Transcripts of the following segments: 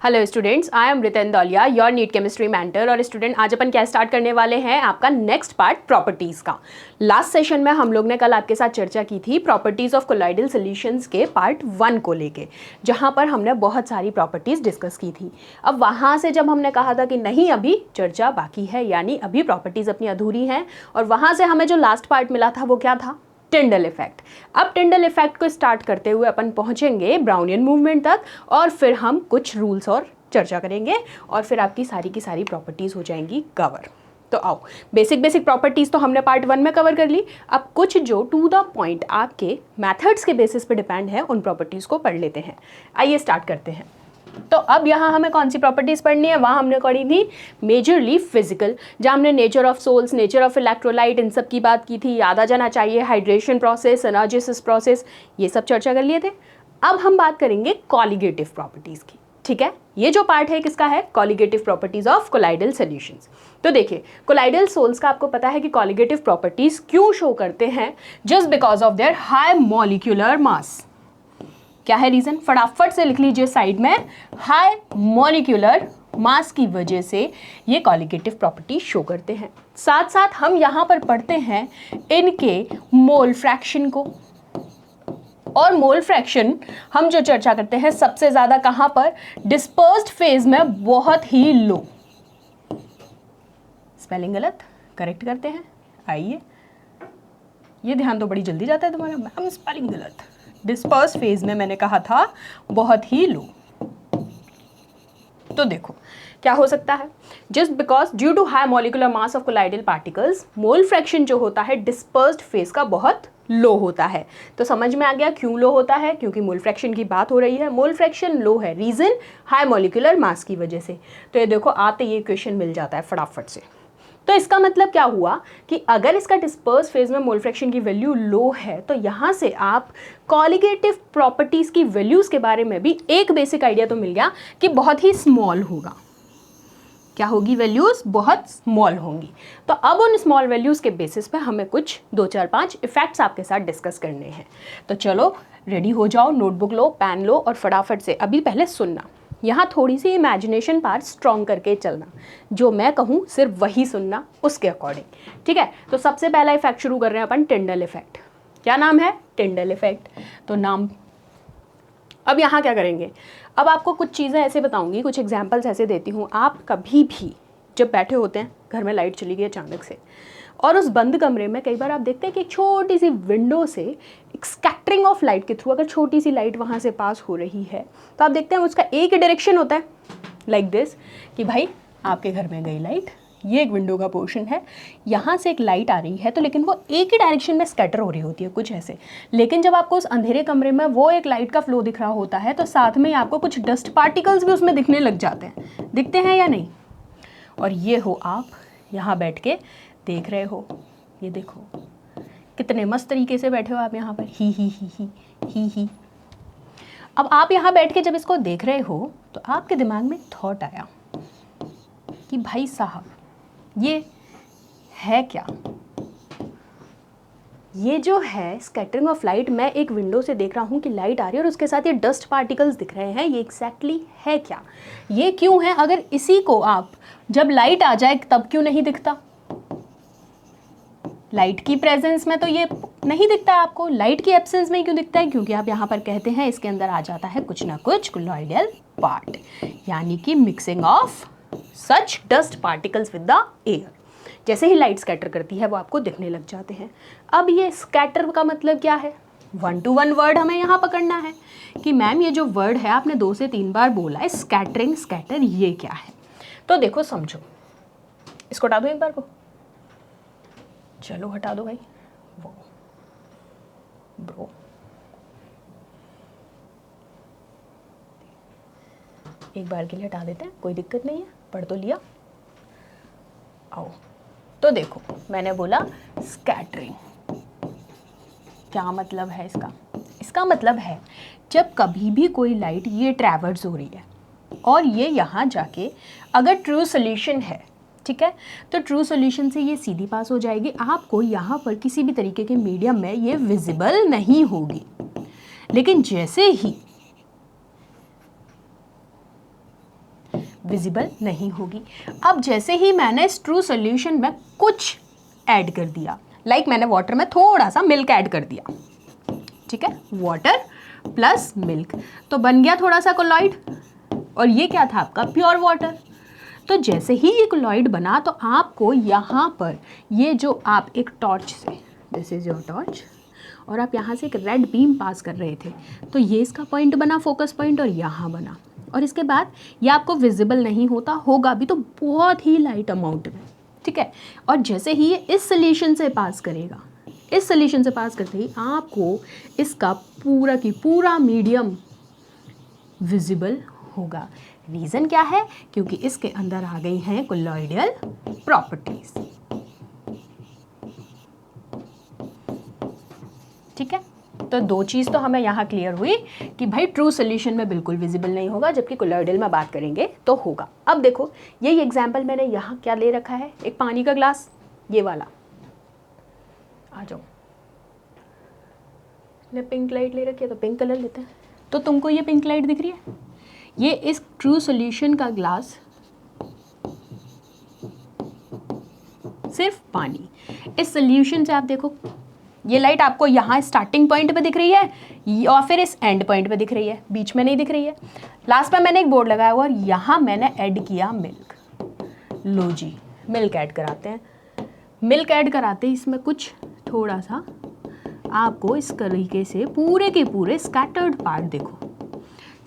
Hello students, I am Riten Daulia, your NEET chemistry mentor. और student, आज अपन क्या स्टार्ट करने वाले हैं, आपका नेक्स्ट पार्ट प्रॉपर्टीज़ का। लास्ट सेशन में हम लोग ने कल आपके साथ चर्चा की थी प्रॉपर्टीज़ ऑफ कोलॉइडल सॉल्यूशंस के पार्ट 1 को लेके, जहां पर हमने बहुत सारी प्रॉपर्टीज़ डिस्कस की थी। अब वहां से जब हमने कहा था कि नहीं, अभी चर्चा बाकी है, यानी अभी प्रॉपर्टीज़ अपनी अधूरी हैं, और वहां से हमें जो लास्ट पार्ट मिला था वो क्या था, टिंडल इफेक्ट। अब टिंडल इफेक्ट को स्टार्ट करते हुए अपन पहुंचेंगे ब्राउनियन मूवमेंट तक, और फिर हम कुछ रूल्स और चर्चा करेंगे, और फिर आपकी सारी की सारी प्रॉपर्टीज़ हो जाएंगी कवर। तो आओ, बेसिक प्रॉपर्टीज़ तो हमने पार्ट 1 में कवर कर ली। अब कुछ जो टू द पॉइंट आपके मैथड्स के बेसिस पे डिपेंड है, उन प्रॉपर्टीज़ को पढ़ लेते हैं। आइए स्टार्ट करते हैं। तो अब यहाँ हमें कौन सी प्रॉपर्टीज़ पढ़नी है, वहाँ हमने पढ़ी थी मेजरली फिजिकल, जहाँ हमने nature of sols, nature of electrolyte, इन सब की बात की थी, याद आ जाना चाहिए। हाइड्रेशन प्रोसेस, एनालिसिस प्रोसेस, ये सब चर्चा कर लिए थे। अब हम बात करेंगे कॉलिगेटिव प्रॉपर्टीज़ की, ठीक है। ये जो पार्ट है किसका है, colligative properties of colloidal solutions. तो देखिए, कोलाइडल सोल्स का आपको पता है कि कॉलिगेटिव प्रॉपर्टीज क्यों शो करते हैं, just because of their high molecular मास। क्या है रीजन, फटाफट से लिख लीजिए साइड में, हाई मॉलिक्यूलर मास की वजह से ये कॉलिगेटिव प्रॉपर्टी शो करते हैं। साथ साथ हम यहाँ पर पढ़ते हैं इनके मोल फ्रैक्शन को, और मोल फ्रैक्शन हम जो चर्चा करते हैं सबसे ज़्यादा कहाँ पर, डिस्पर्स्ड फेज में बहुत ही लो। स्पेलिंग गलत, करेक्ट करते हैं। आइए, ये ध्यान तो बड़ी जल्दी जाता है तुम्हारा, मैम स्पेलिंग गलत। डिस्पर्स्ड फेज में मैंने कहा था बहुत ही लो। तो देखो क्या हो सकता है, just because due to high molecular mass of colloidal particles, mole fraction जो होता है डिस्पर्स्ड फेज का बहुत लो होता है। तो समझ में आ गया क्यों लो होता है, क्योंकि मोल फ्रैक्शन की बात हो रही है। मोल फ्रैक्शन लो है, रीजन हाई मॉलिक्यूलर मास की वजह से। तो ये देखो, आते ये क्वेश्चन मिल जाता है फटाफट से। तो इसका मतलब क्या हुआ कि अगर इसका डिस्पर्स फेज में मोल फ्रैक्शन की वैल्यू लो है, तो यहाँ से आप कॉलिगेटिव प्रॉपर्टीज़ की वैल्यूज़ के बारे में भी एक बेसिक आइडिया तो मिल गया कि बहुत ही स्मॉल होगा। क्या होगी, वैल्यूज़ बहुत स्मॉल होंगी। तो अब उन स्मॉल वैल्यूज़ के बेसिस पे हमें कुछ 2 4 5 इफेक्ट्स आपके साथ डिस्कस करने हैं। तो चलो रेडी हो जाओ, नोटबुक लो, पेन लो, और फटाफट से अभी पहले सुनना। यहाँ थोड़ी सी इमेजिनेशन पार्ट स्ट्रॉन्ग करके चलना, जो मैं कहूँ सिर्फ वही सुनना उसके अकॉर्डिंग, ठीक है। तो सबसे पहला इफेक्ट शुरू कर रहे हैं अपन, टिंडल इफेक्ट। क्या नाम है, टिंडल इफेक्ट। तो नाम, अब यहाँ क्या करेंगे, अब आपको कुछ चीज़ें ऐसे बताऊंगी, कुछ एग्जांपल्स ऐसे देती हूँ। आप कभी भी जब बैठे होते हैं, घर में लाइट चली गई अचानक से, और उस बंद कमरे में कई बार आप देखते हैं कि एक छोटी सी विंडो से एक स्कैटरिंग ऑफ लाइट के थ्रू अगर छोटी सी लाइट वहाँ से पास हो रही है, तो आप देखते हैं उसका एक ही डायरेक्शन होता है, लाइक दिस, कि भाई आपके घर में गई लाइट, ये एक विंडो का पोर्शन है, यहाँ से एक लाइट आ रही है, तो लेकिन वो एक ही डायरेक्शन में स्कैटर हो रही होती है, कुछ ऐसे। लेकिन जब आपको उस अंधेरे कमरे में वो एक लाइट का फ्लो दिख रहा होता है, तो साथ में आपको कुछ डस्ट पार्टिकल्स भी उसमें दिखने लग जाते हैं। दिखते हैं या नहीं? और ये हो आप यहाँ बैठ के देख रहे हो, ये देखो कितने मस्त तरीके से बैठे हो आप यहाँ पर, ही। अब आप यहाँ बैठ के जब इसको देख रहे हो, तो आपके दिमाग में थॉट आया कि भाई साहब, ये है क्या, ये जो है स्कैटरिंग ऑफ लाइट, मैं एक विंडो से देख रहा हूँ कि लाइट आ रही है और उसके साथ ये डस्ट पार्टिकल्स दिख रहे हैं, ये एग्जैक्टली है क्या, ये क्यों है? अगर इसी को आप जब लाइट आ जाए तब क्यों नहीं दिखता? लाइट की प्रेजेंस में तो ये नहीं दिखता है आपको, लाइट की एब्सेंस में क्यों दिखता है? क्योंकि आप यहाँ पर कहते हैं इसके अंदर आ जाता है कुछ ना कुछ कोलॉइडल पार्ट, यानी कि mixing of such dust particles with the air. जैसे ही लाइट स्कैटर करती है वो आपको दिखने लग जाते हैं। अब ये स्कैटर का मतलब क्या है, 1 to 1 वर्ड हमें यहाँ पकड़ना है कि मैम ये जो वर्ड है आपने 2 से 3 बार बोला है, स्कैटरिंग, स्कैटर, ये क्या है? तो देखो समझो, इसको हटा दो एक बार को, चलो हटा दो भाई, वो ब्रो, एक बार के लिए हटा देते हैं, कोई दिक्कत नहीं है, पढ़ तो लिया। आओ, तो देखो मैंने बोला स्कैटरिंग, क्या मतलब है इसका? इसका मतलब है जब कभी भी कोई लाइट ये ट्रैवर्स हो रही है और ये यहाँ जाके अगर ट्रू सॉल्यूशन है, ठीक है, तो ट्रू सॉल्यूशन से ये सीधी पास हो जाएगी, आपको यहाँ पर किसी भी तरीके के मीडियम में ये विजिबल नहीं होगी। लेकिन जैसे ही विजिबल नहीं होगी। अब जैसे ही मैंने इस ट्रू सोल्यूशन में कुछ ऐड कर दिया, लाइक मैंने वाटर में थोड़ा सा मिल्क ऐड कर दिया, ठीक है, वाटर प्लस मिल्क, तो बन गया थोड़ा सा कोलॉइड, और ये क्या था आपका प्योर वाटर। तो जैसे ही ये कोलॉइड बना तो आपको यहाँ पर ये जो आप एक टॉर्च से, दिस इज योर टॉर्च, और आप यहाँ से एक रेड बीम पास कर रहे थे, तो ये इसका पॉइंट बना, फोकस पॉइंट, और यहाँ बना, और इसके बाद ये आपको विजिबल नहीं होता, होगा भी तो बहुत ही लाइट अमाउंट में, ठीक है। और जैसे ही ये इस सोल्यूशन से पास करेगा, इस सोल्यूशन से पास करते ही आपको इसका पूरा की पूरा मीडियम विजिबल होगा। रीज़न क्या है? क्योंकि इसके अंदर आ गई हैं कोलॉइडल प्रॉपर्टीज, ठीक है। तो दो चीज़ तो हमें यहाँ क्लियर हुई कि भाई ट्रू सोल्यूशन में बिल्कुल विजिबल नहीं होगा, जबकि कोलॉइडल में बात करेंगे तो होगा। अब देखो यही एग्जाम्पल मैंने यहाँ क्या ले रखा है, एक पानी का ग्लास, ये वाला, आ जाओ, ने पिंक लाइट ले रखी है तो पिंक कलर लेते हैं। तो तुमको ये पिंक लाइट दिख रही है, ये इस ट्रू सॉल्यूशन का ग्लास, सिर्फ पानी। इस सॉल्यूशन से आप देखो, ये लाइट आपको यहाँ स्टार्टिंग पॉइंट पे दिख रही है और फिर इस एंड पॉइंट पे दिख रही है, बीच में नहीं दिख रही है। लास्ट में मैंने एक बोर्ड लगाया हुआ और यहाँ मैंने ऐड किया मिल्क। लो जी, मिल्क ऐड कराते हैं। मिल्क ऐड कराते ही इसमें कुछ थोड़ा सा आपको इस तरीके से पूरे के पूरे स्कैटर्ड पार्ट देखो।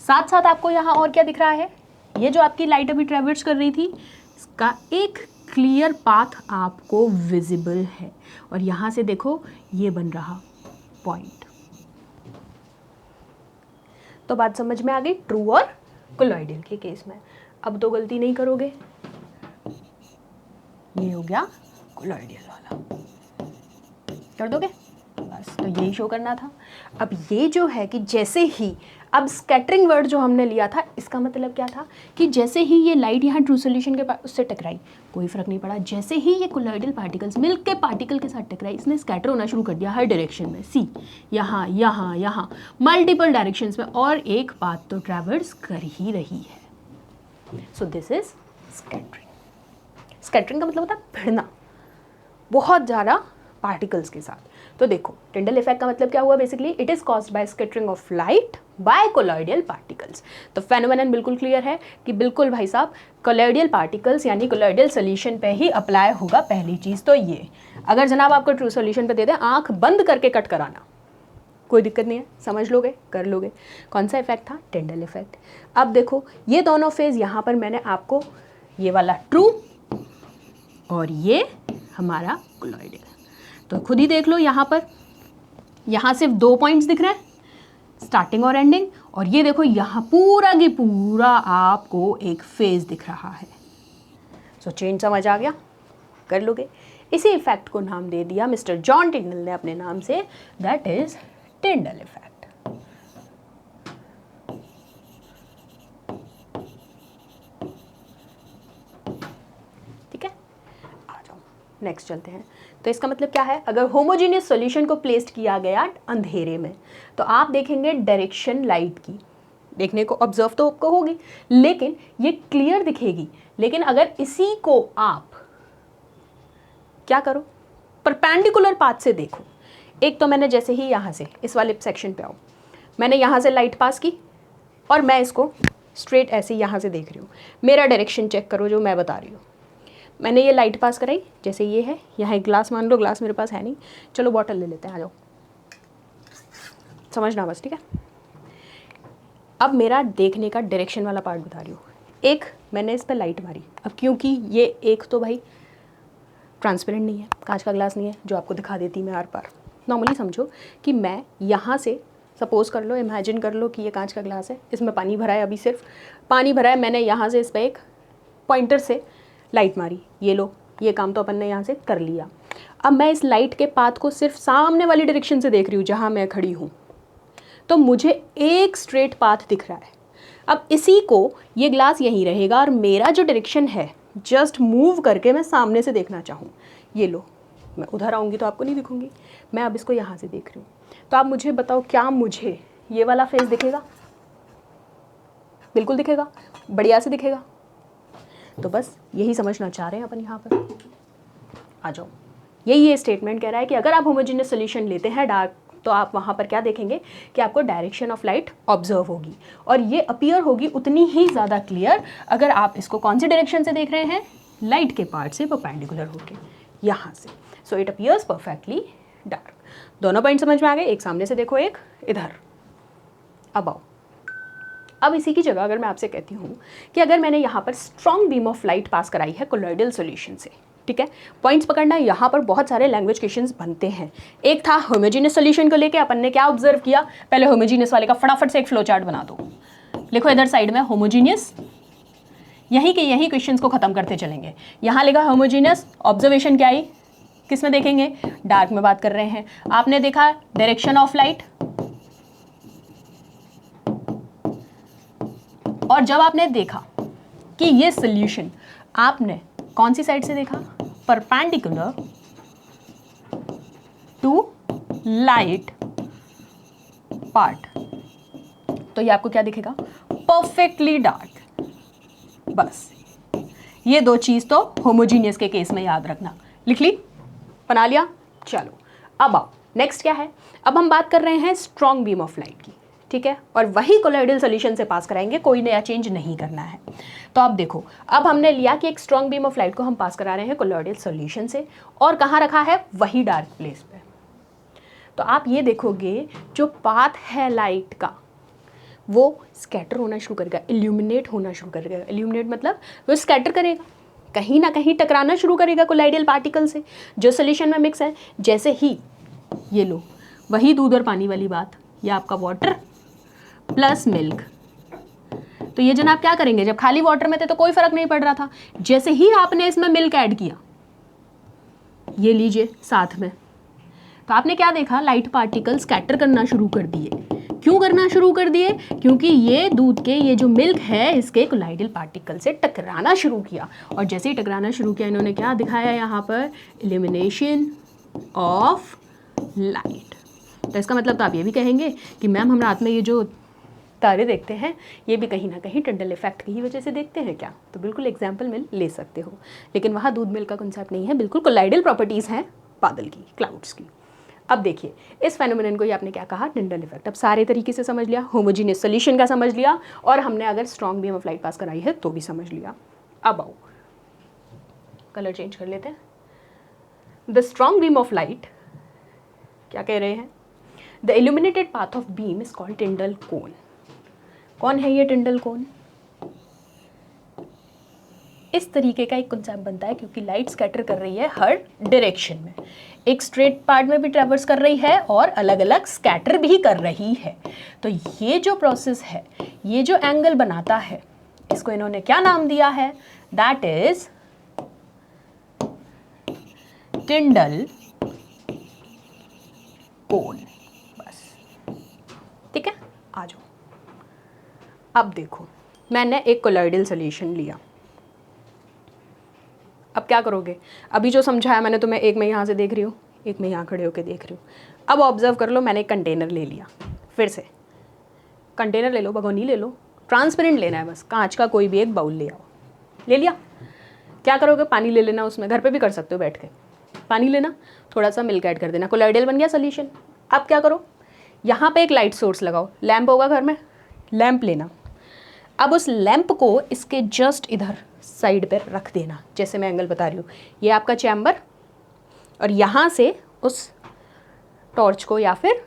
साथ साथ आपको यहाँ और क्या दिख रहा है, ये जो आपकी लाइट अभी ट्रेवर्स कर रही थी, इसका एक क्लियर पाथ आपको विजिबल है, और यहाँ से देखो ये बन रहा पॉइंट। तो बात समझ में आ गई ट्रू और कोलॉइडल के केस में। अब तो गलती नहीं करोगे, ये हो गया कोलॉइडल वाला, कर दोगे बस। तो यही शो करना था। अब ये जो है कि जैसे ही, अब स्कैटरिंग वर्ड जो हमने लिया था, इसका मतलब क्या था कि जैसे ही ये लाइट यहाँ ट्रू सोल्यूशन के उससे टकराई, कोई फर्क नहीं पड़ा। जैसे ही ये कोलॉइडल पार्टिकल्स मिल्क के पार्टिकल के साथ टकराई, इसने स्कैटर होना शुरू कर दिया हर डायरेक्शन में। सी यहाँ यहाँ यहाँ मल्टीपल डायरेक्शंस में, और एक पाथ तो ट्रैवर्स कर ही रही है। So this is scattering. Scattering का मतलब होता है भिड़ना बहुत ज़्यादा पार्टिकल्स के साथ। तो देखो टिंडल इफेक्ट का मतलब क्या हुआ, basically it is caused by scattering of light bye colloidal particles. तो फेनोमेनन बिल्कुल क्लियर है कि बिल्कुल भाई साहब कोलॉइडल पार्टिकल्स यानी कोलॉइडल सोल्यूशन पे ही अप्लाई होगा। पहली चीज़ तो ये, अगर जनाब आपको ट्रू सोल्यूशन पे दे दें, आंख बंद करके कट कराना, कोई दिक्कत नहीं है, समझ लोगे, कर लोगे। कौन सा इफेक्ट था? Tyndall effect. अब देखो ये दोनों फेज, यहाँ पर मैंने आपको ये वाला ट्रू और ये हमारा कोलॉइडल, तो खुद ही देख लो यहाँ पर, यहाँ सिर्फ 2 पॉइंट्स दिख रहे हैं, स्टार्टिंग और एंडिंग, और ये देखो यहाँ पूरा की पूरा आपको एक फेज दिख रहा है। सो चेंज समझ आ गया, कर लोगे। इसी इफेक्ट को नाम दे दिया मिस्टर जॉन टिंडल ने अपने नाम से, दैट इज टिंडल इफेक्ट। ठीक है, आ जाओ नेक्स्ट चलते हैं। तो इसका मतलब क्या है, अगर होमोजीनियस सॉल्यूशन को प्लेस्ड किया गया अंधेरे में, तो आप देखेंगे डायरेक्शन लाइट की देखने को, ऑब्जर्व तो आपको होगी, लेकिन ये क्लियर दिखेगी। लेकिन अगर इसी को आप क्या करो, परपेंडिकुलर पाथ से देखो, एक तो मैंने जैसे ही यहाँ से इस वाले सेक्शन पे आओ, मैंने यहाँ से लाइट पास की और मैं इसको स्ट्रेट ऐसे यहाँ से देख रही हूँ, मेरा डायरेक्शन चेक करो जो मैं बता रही हूँ। मैंने ये लाइट पास कराई, जैसे ये है, यहाँ एक ग्लास मान लो, ग्लास मेरे पास है नहीं, चलो बॉटल ले लेते हैं, आ जाओ, समझना बस, ठीक है। अब मेरा देखने का डायरेक्शन वाला पार्ट बता रही हूँ। एक मैंने इस पर लाइट मारी, अब क्योंकि ये एक तो भाई ट्रांसपेरेंट नहीं है, कांच का ग्लास नहीं है जो आपको दिखा देती मैं आर पार। नॉर्मली समझो कि मैं यहाँ से, सपोज कर लो, इमेजिन कर लो कि ये कांच का ग्लास है, इसमें पानी भरा है, अभी सिर्फ पानी भरा है, मैंने यहाँ से इस पर एक पॉइंटर से लाइट मारी, ये लो, ये काम तो अपन ने यहाँ से कर लिया। अब मैं इस लाइट के पाथ को सिर्फ सामने वाली डायरेक्शन से देख रही हूँ जहाँ मैं खड़ी हूँ, तो मुझे एक स्ट्रेट पाथ दिख रहा है। अब इसी को, ये ग्लास यहीं रहेगा और मेरा जो डायरेक्शन है जस्ट मूव करके मैं सामने से देखना चाहूँ, ये लो, मैं उधर आऊँगी तो आपको नहीं दिखूँगी, मैं अब इसको यहाँ से देख रही हूँ। तो आप मुझे बताओ, क्या मुझे ये वाला फेस दिखेगा? बिल्कुल दिखेगा, बढ़िया से दिखेगा, तो बस यही समझना चाह रहे हैं अपन यहाँ पर। आ जाओ, यही ये स्टेटमेंट कह रहा है कि अगर आप होमोजेनियस सोल्यूशन लेते हैं डार्क, तो आप वहाँ पर क्या देखेंगे कि आपको डायरेक्शन ऑफ लाइट ऑब्जर्व होगी, और ये अपीयर होगी उतनी ही ज़्यादा क्लियर अगर आप इसको कौन सी डायरेक्शन से देख रहे हैं, लाइट के पार्ट से परपेंडिकुलर होके यहाँ से। So it appears perfectly dark. दोनों पॉइंट समझ में आ गए, एक सामने से देखो, एक इधर। अब आओ, अब इसी की जगह अगर मैं आपसे कहती हूँ कि अगर मैंने यहाँ पर strong beam of light pass कराई है कोलॉइडल सॉल्यूशन से, ठीक है, पॉइंट्स पकड़ना, यहाँ पर बहुत सारे लैंग्वेज क्वेश्चंस बनते हैं। एक था होमोजेनियस सॉल्यूशन को लेके अपन ने क्या ऑब्जर्व किया, पहले होमोजेनियस वाले का फटाफट से एक फ्लो चार्ट बना दो, लिखो इधर साइड में होमोजेनियस, यही के यही क्वेश्चंस को खत्म करते चलेंगे। यहाँ लिखा होमोजेनियस, ऑब्जर्वेशन क्या आई, किस में देखेंगे, डार्क में बात कर रहे हैं। आपने देखा डायरेक्शन ऑफ लाइट, और जब आपने देखा कि ये सॉल्यूशन आपने कौन सी साइड से देखा, परपेंडिकुलर टू लाइट पार्ट, तो ये आपको क्या दिखेगा, परफेक्टली डार्क। बस ये दो चीज तो होमोजीनियस के केस में याद रखना। लिख ली, बना लिया। चलो अब आओ, नेक्स्ट क्या है, अब हम बात कर रहे हैं स्ट्रॉन्ग बीम ऑफ लाइट की, ठीक है, और वही कोलॉइडल सॉल्यूशन से पास कराएंगे, कोई नया चेंज नहीं करना है। तो अब देखो, अब हमने लिया कि एक स्ट्रॉन्ग बीम ऑफ लाइट को हम पास करा रहे हैं कोलॉइडल सॉल्यूशन से, और कहाँ रखा है, वही डार्क प्लेस पे। तो आप ये देखोगे जो पाथ है लाइट का वो स्कैटर होना शुरू करेगा, इल्यूमिनेट होना शुरू करेगा। इल्यूमिनेट मतलब वो स्कैटर करेगा, कहीं ना कहीं टकराना शुरू करेगा कोलाइडल पार्टिकल से जो सॉल्यूशन में मिक्स है। जैसे ही ये लो, वही दूध और पानी वाली बात, ये आपका वाटर प्लस मिल्क, तो ये जनाब क्या करेंगे, जब खाली वाटर में थे तो कोई फर्क नहीं पड़ रहा था, जैसे ही आपने इसमें मिल्क ऐड किया, ये लीजिए साथ में, तो आपने क्या देखा, लाइट पार्टिकल स्कैटर करना शुरू कर दिए। क्यों करना शुरू कर दिए, क्योंकि ये दूध के ये जो मिल्क है इसके कोलाइडल पार्टिकल से टकराना शुरू किया, और जैसे ही टकराना शुरू किया इन्होंने क्या दिखाया यहाँ पर, इल्यूमिनेशन ऑफ लाइट। तो इसका मतलब तो आप ये भी कहेंगे कि मैम हम रात में ये जो तारे देखते हैं ये भी कहीं ना कहीं टंडल इफेक्ट की वजह से देखते हैं क्या, तो बिल्कुल एग्जाम्पल में ले सकते हो, लेकिन वहाँ दूध मिल्क का कॉन्सेप्ट नहीं है, बिल्कुल कोलाइडल प्रॉपर्टीज़ हैं बादल की, क्लाउड्स की। अब देखिए इस फेनोमेनन को ही आपने क्या कहा, टंडल इफेक्ट। अब सारे तरीके से समझ लिया, होमोजीनियस सॉल्यूशन का समझ लिया, और हमने अगर strong beam of light pass कराई है तो भी समझ लिया। अब आओ कलर चेंज कर लेते हैं। The strong beam of light क्या कह रहे हैं, the illuminated path of beam is called Tyndall cone. कौन है ये टिंडल कोन, इस तरीके का एक कॉन्सेप्ट बनता है क्योंकि लाइट स्कैटर कर रही है हर डायरेक्शन में, एक स्ट्रेट पार्ट में भी ट्रैवर्स कर रही है और अलग अलग स्कैटर भी कर रही है। तो ये जो प्रोसेस है, ये जो एंगल बनाता है, इसको इन्होंने क्या नाम दिया है, दैट इज टिंडल कोन। बस ठीक है, आ जाओ। अब देखो मैंने एक कोलॉइडल सॉल्यूशन लिया, अब क्या करोगे, अभी जो समझाया मैंने तुम्हें, एक मैं यहाँ से देख रही हूँ, एक मैं यहाँ खड़े होकर देख रही हूँ। अब ऑब्जर्व कर लो, मैंने एक कंटेनर ले लिया, फिर से कंटेनर ले लो, भगोनी ले लो, ट्रांसपेरेंट लेना है बस, कांच का कोई भी एक बाउल ले आओ, ले लिया। क्या करोगे, पानी ले लेना, उसमें घर पे भी कर सकते हो बैठ के, पानी लेना, थोड़ा सा मिल्क ऐड कर देना, कोलॉइडल बन गया सोल्यूशन। अब क्या करो, यहाँ पे एक लाइट सोर्स लगाओ, लैंप होगा घर में, लैंप लेना, अब उस लैंप को इसके जस्ट इधर साइड पर रख देना, जैसे मैं एंगल बता रही हूँ, ये आपका चैम्बर, और यहाँ से उस टॉर्च को या फिर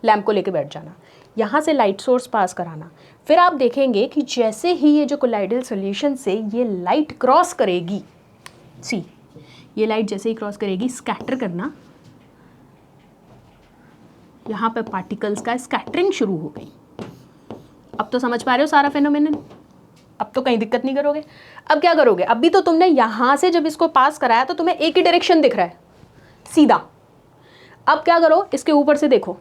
लैंप को लेके बैठ जाना, यहाँ से लाइट सोर्स पास कराना। फिर आप देखेंगे कि जैसे ही ये जो कोलाइडल सॉल्यूशन से ये लाइट क्रॉस करेगी, सी ये लाइट जैसे ही क्रॉस करेगी, स्कैटर करना, यहाँ पे पार्टिकल्स का स्कैटरिंग शुरू हो गई। अब तो समझ पा रहे हो सारा फेनोमेनन, अब तो कहीं दिक्कत नहीं करोगे। अब क्या करोगे, अभी तो तुमने यहाँ से जब इसको पास कराया तो तुम्हें एक ही डायरेक्शन दिख रहा है सीधा, अब क्या करो, इसके ऊपर से देखो,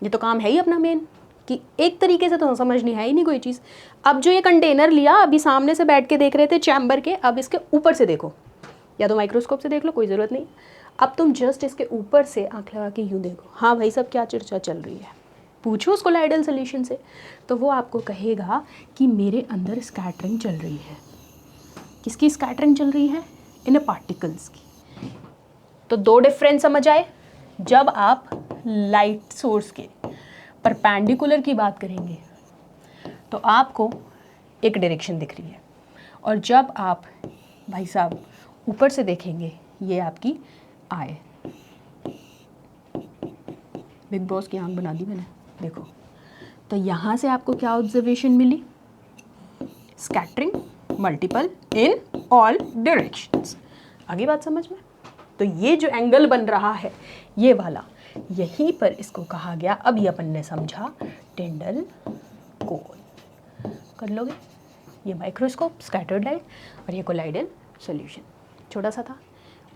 ये तो काम है ही अपना मेन कि एक तरीके से तो समझनी है ही नहीं कोई चीज़। अब जो ये कंटेनर लिया, अभी सामने से बैठ के देख रहे थे चैम्बर के, अब इसके ऊपर से देखो, या तो माइक्रोस्कोप से देख लो, कोई ज़रूरत नहीं, अब तुम जस्ट इसके ऊपर से आँख लगा के यूँ देखो, हाँ भाई सब क्या चर्चा चल रही है, पूछो उसको कोलॉइडल सॉल्यूशन से, तो वो आपको कहेगा कि मेरे अंदर स्कैटरिंग चल रही है। किसकी स्कैटरिंग चल रही है? इन पार्टिकल्स की। तो दो डिफरेंस समझ आए। जब आप लाइट सोर्स के परपेंडिकुलर की बात करेंगे तो आपको एक डायरेक्शन दिख रही है, और जब आप भाई साहब ऊपर से देखेंगे ये आपकी आई। बिग बॉस की आंख बना दी मैंने, देखो। तो यहाँ से आपको क्या ऑब्जर्वेशन मिली? Scattering multiple in all directions. आगे बात समझ में? तो ये जो एंगल बन रहा है ये वाला, यहीं पर इसको कहा गया, अब ये अपन ने समझा, टिंडल कोण। कर लोगे? ये माइक्रोस्कोप, स्कैटर्ड लाइट, और ये कोलाइडल सॉल्यूशन। छोटा सा था,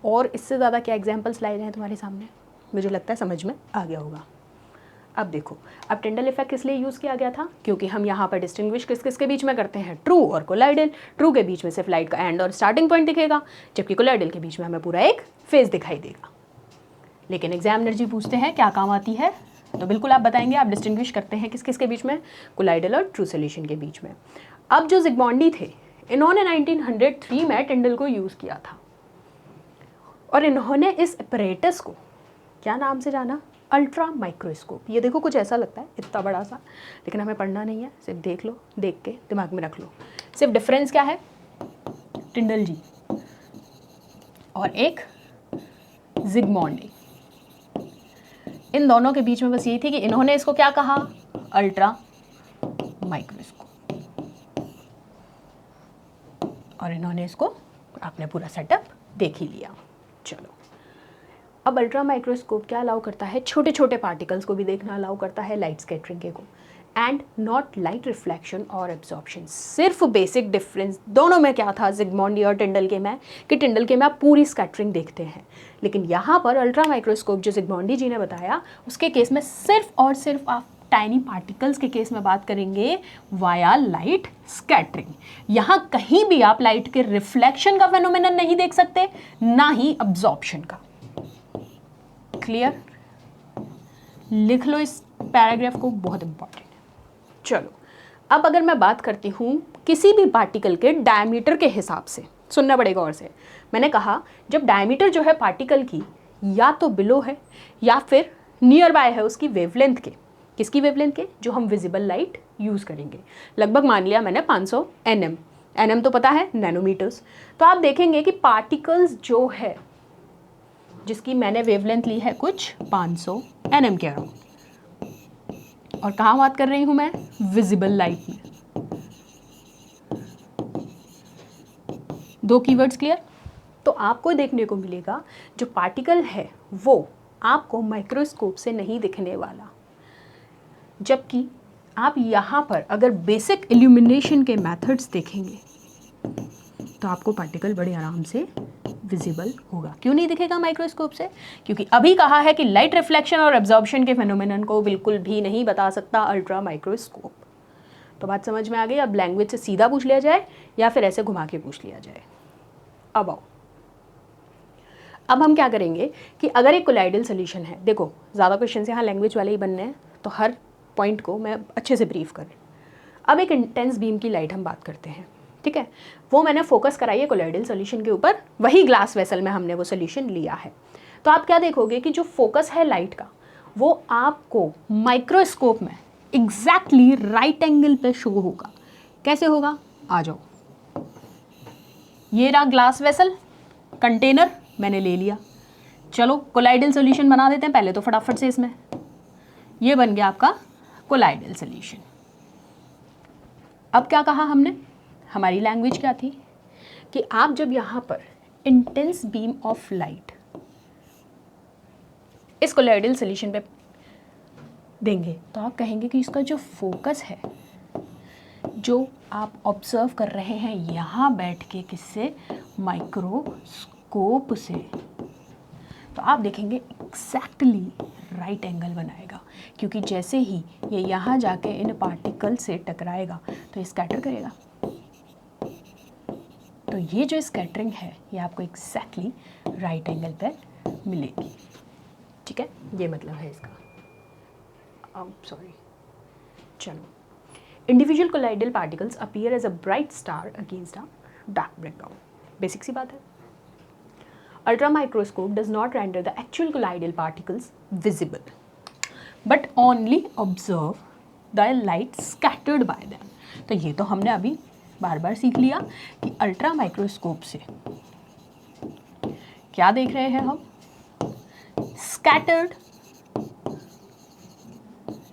और इससे ज़्यादा क्या एग्जांपल्स लाए हैं तुम्हारे सामने? मुझे लगता है समझ में आ गया होगा। अब देखो, अब टिंडल इफेक्ट किस लिए यूज़ किया गया था? क्योंकि हम यहाँ पर डिस्टिंग्विश किस किस के बीच में करते हैं? ट्रू और कोलाइडल। ट्रू के बीच में सिर्फ लाइट का एंड और स्टार्टिंग पॉइंट दिखेगा, जबकि कोलाइडल के बीच में हमें पूरा एक फेज दिखाई देगा। लेकिन एग्जामिनर जी पूछते हैं क्या काम आती है, तो बिल्कुल आप बताएंगे आप डिस्टिंग्विश करते हैं किस किस के बीच में? कोलाइडल और ट्रू सॉल्यूशन के बीच में। अब जो जिग्मॉन्डी थे, इन्होंने 1903 में टिंडल को यूज़ किया था, और इन्होंने इस अपरेटस को क्या नाम से जाना? Ultra microscope. ये देखो कुछ ऐसा लगता है, इतना बड़ा सा, लेकिन हमें पढ़ना नहीं है, सिर्फ देख लो, देख के दिमाग में रख लो। सिर्फ डिफरेंस क्या है? टिंडल जी और एक जिग्मॉन्डी, इन दोनों के बीच में बस यही थी कि इन्होंने इसको क्या कहा? अल्ट्रा माइक्रोस्कोप, और इन्होंने इसको आपने पूरा सेटअप देख ही लिया। चलो, अब अल्ट्रा माइक्रोस्कोप क्या अलाउ करता है? छोटे छोटे पार्टिकल्स को भी देखना अलाउ करता है, लाइट स्कैटरिंग के को, एंड नॉट लाइट रिफ्लेक्शन और एब्जॉर्प्शन। सिर्फ बेसिक डिफरेंस दोनों में क्या था जिग्मॉन्डी और टिंडल के में, कि टिंडल के में आप पूरी स्कैटरिंग देखते हैं, लेकिन यहाँ पर अल्ट्रा माइक्रोस्कोप जो जिग्मॉन्डी जी ने बताया, उसके केस में सिर्फ और सिर्फ आप टाइनी पार्टिकल्स के केस में बात करेंगे वाया लाइट स्कैटरिंग। यहाँ कहीं भी आप लाइट के रिफ्लेक्शन का फेनोमेनन नहीं देख सकते, ना ही अब्जॉर्प्शन का। क्लियर? लिख लो इस पैराग्राफ को, बहुत इंपॉर्टेंट है। चलो, अब अगर मैं बात करती हूँ किसी भी पार्टिकल के डायमीटर के हिसाब से, सुनना पड़ेगा और से। मैंने कहा जब डायमीटर जो है पार्टिकल की या तो बिलो है या फिर नियर बाय है उसकी वेवलेंथ के। किसकी वेवलेंथ के? जो हम विजिबल लाइट यूज़ करेंगे। लगभग मान लिया मैंने 500 nm, nm तो पता है नैनोमीटर्स। तो आप देखेंगे कि पार्टिकल्स जो है जिसकी मैंने वेवलेंथ ली है कुछ 500 nm के अराउंड, और कहाँ बात कर रही हूँ मैं? विजिबल लाइट में। दो कीवर्ड्स क्लियर? तो आपको देखने को मिलेगा जो पार्टिकल है वो आपको माइक्रोस्कोप से नहीं दिखने वाला, जबकि आप यहाँ पर अगर बेसिक इल्यूमिनेशन के मेथड्स देखेंगे तो आपको पार्टिकल बड़े आराम से विजिबल होगा। क्यों नहीं दिखेगा माइक्रोस्कोप से? क्योंकि अभी कहा है कि लाइट रिफ्लेक्शन और एब्जॉर्प्शन के फेनोमेनन को बिल्कुल भी नहीं बता सकता अल्ट्रा माइक्रोस्कोप। तो बात समझ में आ गई? अब लैंग्वेज से सीधा पूछ लिया जाए या फिर ऐसे घुमा के पूछ लिया जाए। अब आओ, अब हम क्या करेंगे कि अगर एक कोलाइडल सोल्यूशन है, देखो ज़्यादा क्वेश्चन यहाँ लैंग्वेज वाले ही बनने हैं, तो हर पॉइंट को मैं अच्छे से ब्रीफ करें। अब एक इंटेंस बीम की लाइट हम बात करते हैं, ठीक है? वो मैंने फोकस कराई है कोलाइडल सोल्यूशन के ऊपर, वही ग्लास वेसल में हमने वो सोल्यूशन लिया है। तो आप क्या देखोगे कि जो फोकस है लाइट का वो आपको माइक्रोस्कोप में एग्जैक्टली राइट एंगल पे शो होगा। कैसे होगा? आ जाओ, ये रहा ग्लास वेसल, कंटेनर मैंने ले लिया। चलो कोलाइडल सोल्यूशन बना देते हैं पहले तो फटाफट से। इसमें ये बन गया आपका कोलाइडल सोल्यूशन। अब क्या कहा हमने? हमारी लैंग्वेज क्या थी कि आप जब यहाँ पर इंटेंस बीम ऑफ लाइट इस कोलाइडल सोल्यूशन पे देंगे तो आप कहेंगे कि इसका जो फोकस है, जो आप ऑब्जर्व कर रहे हैं यहाँ बैठ के, किससे? माइक्रोस्कोप से, तो आप देखेंगे एग्जैक्टली राइट एंगल बनाएगा, क्योंकि जैसे ही ये यहाँ जाके इन पार्टिकल से टकराएगा तो ये स्कैटर करेगा। तो ये जो स्कैटरिंग है ये आपको एग्जैक्टली राइट एंगल पर मिलेगी, ठीक है? ये मतलब है इसका। सॉरी, चलो। Individual colloidal particles appear as a bright star against a dark ब्रेकडाउन, बेसिक सी बात है। Ultramicroscope does not render the actual colloidal particles visible but only observe the light scattered by them. तो ये तो हमने अभी बार बार सीख लिया कि अल्ट्रा माइक्रोस्कोप से क्या देख रहे हैं हम, स्कैटर्ड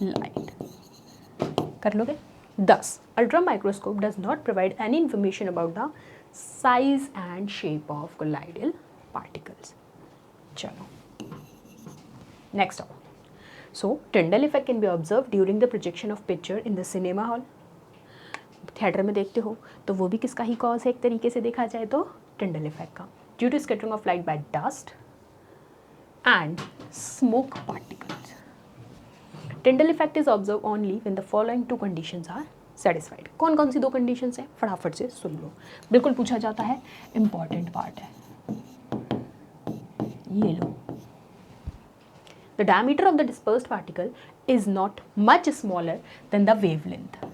लाइट। कर लोगे? 10. Ultramicroscope does not provide any information about the size and shape of colloidal particles. चलो नेक्स्ट आओ। So Tyndall effect can be observe during the projection of picture in the cinema hall. Theatre में देखते हो तो वो भी किसका ही cause है, एक तरीके से देखा जाए तो टिंडल इफेक्ट का, due to scattering of light by dust and smoke particles. Tyndall effect is observe only when the following 2 conditions are satisfied. कौन कौन सी 2 कंडीशंस हैं, फटाफट से सुन लो, बिल्कुल पूछा जाता है, इंपॉर्टेंट पार्ट है। ये लो, the diameter of the dispersed particle is not much smaller than the wavelength।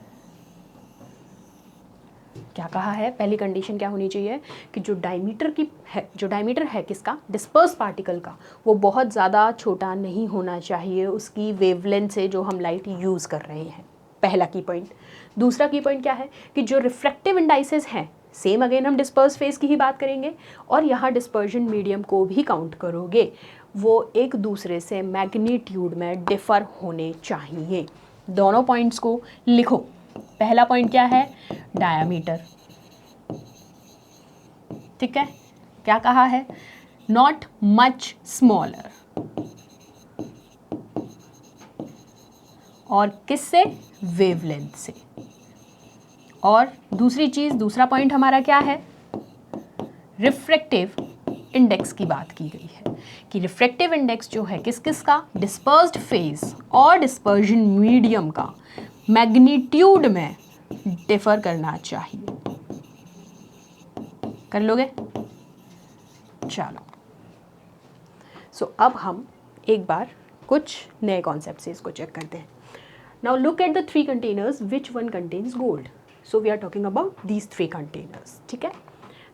क्या कहा है, पहली कंडीशन क्या होनी चाहिए कि जो डायमीटर है किसका, डिस्पर्स पार्टिकल का, वो बहुत ज़्यादा छोटा नहीं होना चाहिए उसकी वेवलेंथ से जो हम लाइट यूज़ कर रहे हैं, पहला की पॉइंट। दूसरा की पॉइंट क्या है कि जो रिफ्रैक्टिव इंडाइसेस हैं, सेम अगेन हम डिस्पर्स फेज की ही बात करेंगे और यहाँ डिस्पर्जन मीडियम को भी काउंट करोगे, वो एक दूसरे से मैग्नीट्यूड में डिफ़र होने चाहिए। दोनों पॉइंट्स को लिखो। पहला पॉइंट क्या है, डायामीटर, ठीक है, क्या कहा है, नॉट मच स्मॉलर, और किससे, वेवलेंथ से। और दूसरी चीज़, दूसरा पॉइंट हमारा क्या है, रिफ्रैक्टिव इंडेक्स की बात की गई है कि रिफ्रैक्टिव इंडेक्स जो है किस किस का, डिस्पर्स्ड फेज और डिस्पर्जन मीडियम का मैग्नीट्यूड में डिफर करना चाहिए। कर लोगे? चलो, सो अब हम एक बार कुछ नए कॉन्सेप्ट से इसको चेक करते हैं। Now look at the 3 containers which one contains gold. So we are talking about these 3 containers, ठीक है।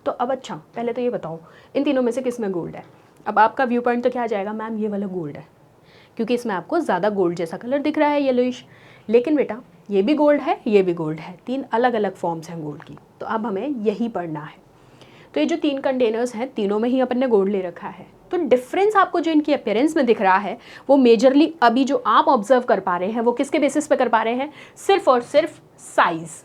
तो अब अच्छा, पहले तो ये बताओ इन तीनों में से किस में गोल्ड है। अब आपका व्यू पॉइंट तो क्या आ जाएगा, मैम ये वाला गोल्ड है, क्योंकि इसमें आपको ज़्यादा गोल्ड जैसा कलर दिख रहा है, येलोइश। लेकिन बेटा ये भी गोल्ड है, ये भी गोल्ड है, 3 अलग अलग फॉर्म्स हैं गोल्ड की। तो अब हमें यही पढ़ना है। तो ये जो 3 कंटेनर्स हैं, तीनों में ही अपन ने गोल्ड ले रखा है। तो डिफरेंस आपको जो इनकी अपीयरेंस में दिख रहा है, वो मेजरली अभी जो आप ऑब्जर्व कर पा रहे हैं वो किसके बेसिस पे कर पा रहे हैं, सिर्फ और सिर्फ साइज।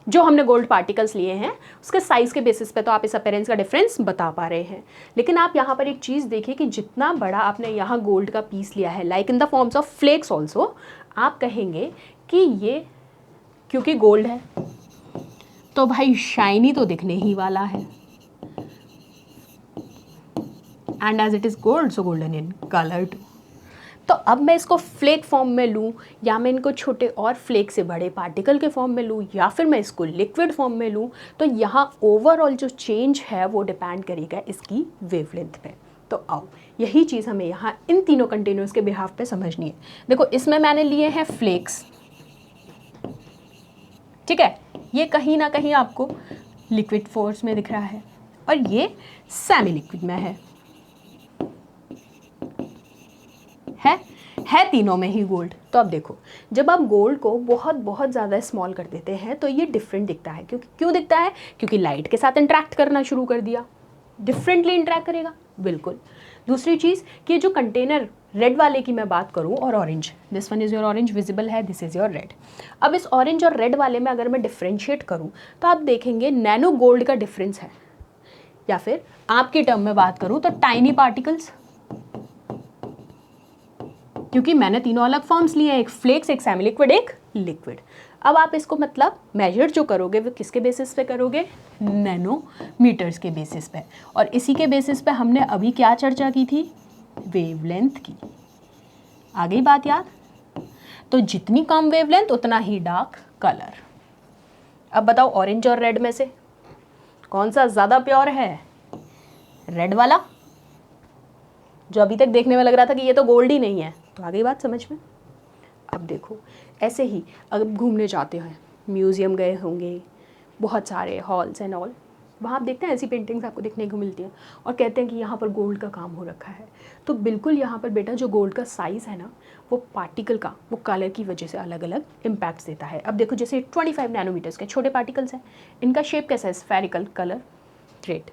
जो हमने गोल्ड पार्टिकल्स लिए हैं उसके साइज़ के बेसिस पे तो आप इस अपीयरेंस का डिफरेंस बता पा रहे हैं। लेकिन आप यहाँ पर एक चीज़ देखिए कि जितना बड़ा आपने यहाँ गोल्ड का पीस लिया है, like in the forms of flakes also, आप कहेंगे कि ये क्योंकि गोल्ड है तो भाई शाइनी तो दिखने ही वाला है, and as it is gold so golden in colour too. तो अब मैं इसको फ्लेक फॉर्म में लूँ, या मैं इनको छोटे और फ्लेक से बड़े पार्टिकल के फॉर्म में लूँ, या फिर मैं इसको लिक्विड फॉर्म में लूँ, तो यहाँ ओवरऑल जो चेंज है वो डिपेंड करेगा इसकी वेवलेंथ पे। तो आओ यही चीज़ हमें यहाँ इन तीनों कंटेनर्स के बिहाफ पे समझनी है। देखो इसमें मैंने लिए हैं फ्लेक्स, ठीक है, ये कहीं ना कहीं आपको लिक्विड फोर्स में दिख रहा है और ये सेमी लिक्विड में है तीनों में ही गोल्ड। तो अब देखो, जब आप गोल्ड को बहुत बहुत ज़्यादा स्मॉल कर देते हैं तो ये डिफरेंट दिखता है। क्यों दिखता है? क्योंकि लाइट के साथ इंटरेक्ट करना शुरू कर दिया, डिफरेंटली इंटरेक्ट करेगा, बिल्कुल। दूसरी चीज़ कि जो कंटेनर रेड वाले की मैं बात करूं और orange, this one is your orange visible है, दिस इज़ योर रेड। अब इस ऑरेंज और रेड वाले में अगर मैं डिफ्रेंशिएट करूं तो आप देखेंगे नैनो गोल्ड का डिफरेंस है, या फिर आपके टर्म में बात करूं तो टाइनी पार्टिकल्स, क्योंकि मैंने तीनों अलग फॉर्म्स लिए हैं, एक फ्लेक्स, एक सेमी लिक्विड, एक लिक्विड। अब आप इसको मतलब मेजर जो करोगे वो किसके बेसिस पे करोगे? नैनोमीटर्स के बेसिस पे। और इसी के बेसिस पे हमने अभी क्या चर्चा की थी? वेवलेंथ की। आ गई बात याद? तो जितनी कम वेवलेंथ उतना ही डार्क कलर। अब बताओ ऑरेंज और रेड में से कौन सा ज़्यादा प्योर है? रेड वाला, जो अभी तक देखने में लग रहा था कि ये तो गोल्ड ही नहीं है। तो आ गई बात समझ में? अब देखो ऐसे ही अगर घूमने जाते हैं, म्यूज़ियम गए होंगे, बहुत सारे हॉल्स एंड ऑल, वहाँ आप देखते हैं ऐसी पेंटिंग्स आपको देखने को मिलती हैं और कहते हैं कि यहाँ पर गोल्ड का काम हो रखा है। तो बिल्कुल यहाँ पर बेटा जो गोल्ड का साइज़ है ना, वो पार्टिकल का, वो कलर की वजह से अलग अलग इम्पैक्ट्स देता है। अब देखो जैसे 25 नैनोमीटर्स के छोटे पार्टिकल्स हैं, इनका शेप कैसा है, स्फेरिकल, कलर ग्रेट।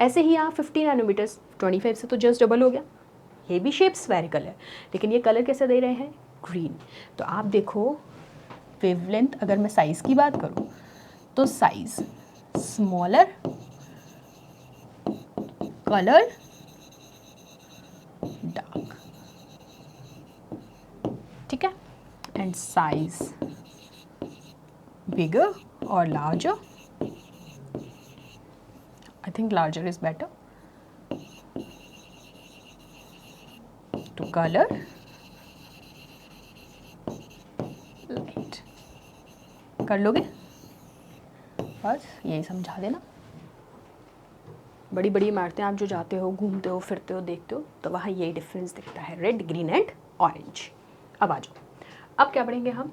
ऐसे ही यहाँ 50 नैनोमीटर्स 25 से तो जस्ट डबल हो गया, ये भी शेप स्फेरिकल है, लेकिन ये कलर कैसे दे रहे हैं, ग्रीन। तो आप देखो वेवलेंथ, अगर मैं साइज़ की बात करूँ तो साइज़ स्मॉलर, कलर डार्क, ठीक है, एंड साइज बिगर और larger, I think larger is better, to colour light. कर लोगे, बस यही समझा देना। बड़ी बड़ी इमारतें आप जो जाते हो, घूमते हो, फिरते हो, देखते हो, तो वहाँ यही डिफरेंस दिखता है, रेड, ग्रीन एंड ऑरेंज। अब आ जाओ, अब क्या पढ़ेंगे हम,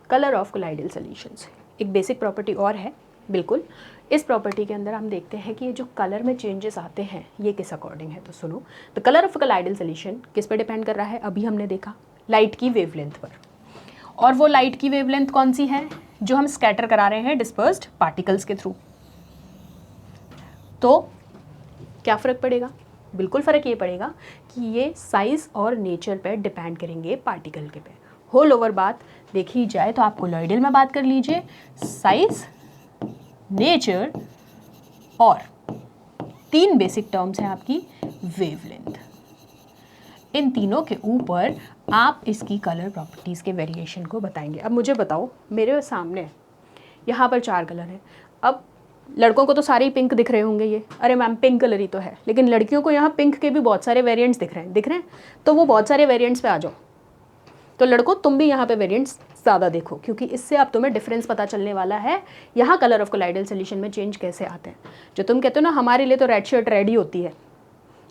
कलर ऑफ कोलाइडल सॉल्यूशंस। एक बेसिक प्रॉपर्टी और है, बिल्कुल इस प्रॉपर्टी के अंदर हम देखते हैं कि ये जो कलर में चेंजेस आते हैं ये किस अकॉर्डिंग है। तो सुनो, the colour of colloidal solution किस पर डिपेंड कर रहा है, अभी हमने देखा लाइट की वेवलेंथ पर। और वो लाइट की वेवलेंथ कौन सी है, जो हम स्कैटर करा रहे हैं डिस्पर्स्ड पार्टिकल्स के थ्रू। तो क्या फ़र्क पड़ेगा, बिल्कुल फ़र्क ये पड़ेगा कि ये साइज़ और नेचर पे डिपेंड करेंगे पार्टिकल के पे। होल ओवर बात देखी जाए तो आप कोलॉइडल में बात कर लीजिए, साइज़, नेचर और 3 बेसिक टर्म्स हैं आपकी वेवलेंथ। इन तीनों के ऊपर आप इसकी कलर प्रॉपर्टीज़ के वेरिएशन को बताएंगे। अब मुझे बताओ, मेरे सामने यहाँ पर 4 कलर हैं। अब लड़कों को तो सारे ही पिंक दिख रहे होंगे, ये अरे मैम पिंक कलर ही तो है, लेकिन लड़कियों को यहाँ पिंक के भी बहुत सारे वेरिएंट्स दिख रहे हैं, तो वो बहुत सारे वेरिएंट्स पे आ जाओ। तो लड़कों तुम भी यहाँ पे वेरिएंट्स ज़्यादा देखो, क्योंकि इससे अब तुम्हें डिफरेंस पता चलने वाला है यहाँ कलर ऑफ कोलाइडल सॉल्यूशन में चेंज कैसे आते हैं। जो तुम कहते हो ना हमारे लिए तो रेड शर्ट रेड ही होती है,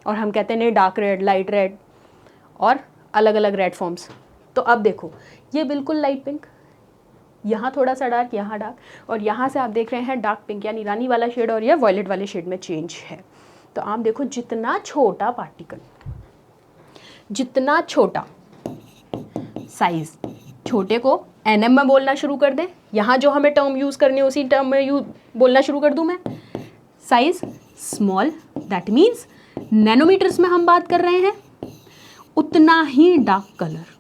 और हम कहते हैं नहीं डार्क रेड, लाइट रेड और अलग अलग रेड फॉर्म्स। तो अब देखो ये बिल्कुल लाइट पिंक, यहाँ थोड़ा सा डार्क, यहाँ डार्क, और यहाँ से आप देख रहे हैं डार्क पिंक यानी रानी वाला शेड, और यह वॉयलेट वाले शेड में चेंज है। तो आप देखो जितना छोटा पार्टिकल, जितना छोटा साइज, छोटे को एनएम में बोलना शुरू कर दें, यहाँ जो हमें टर्म यूज़ करनी है उसी टर्म में बोलना शुरू कर दूँ मैं, size small, that means nanometers में हम बात कर रहे हैं, उतना ही डार्क कलर।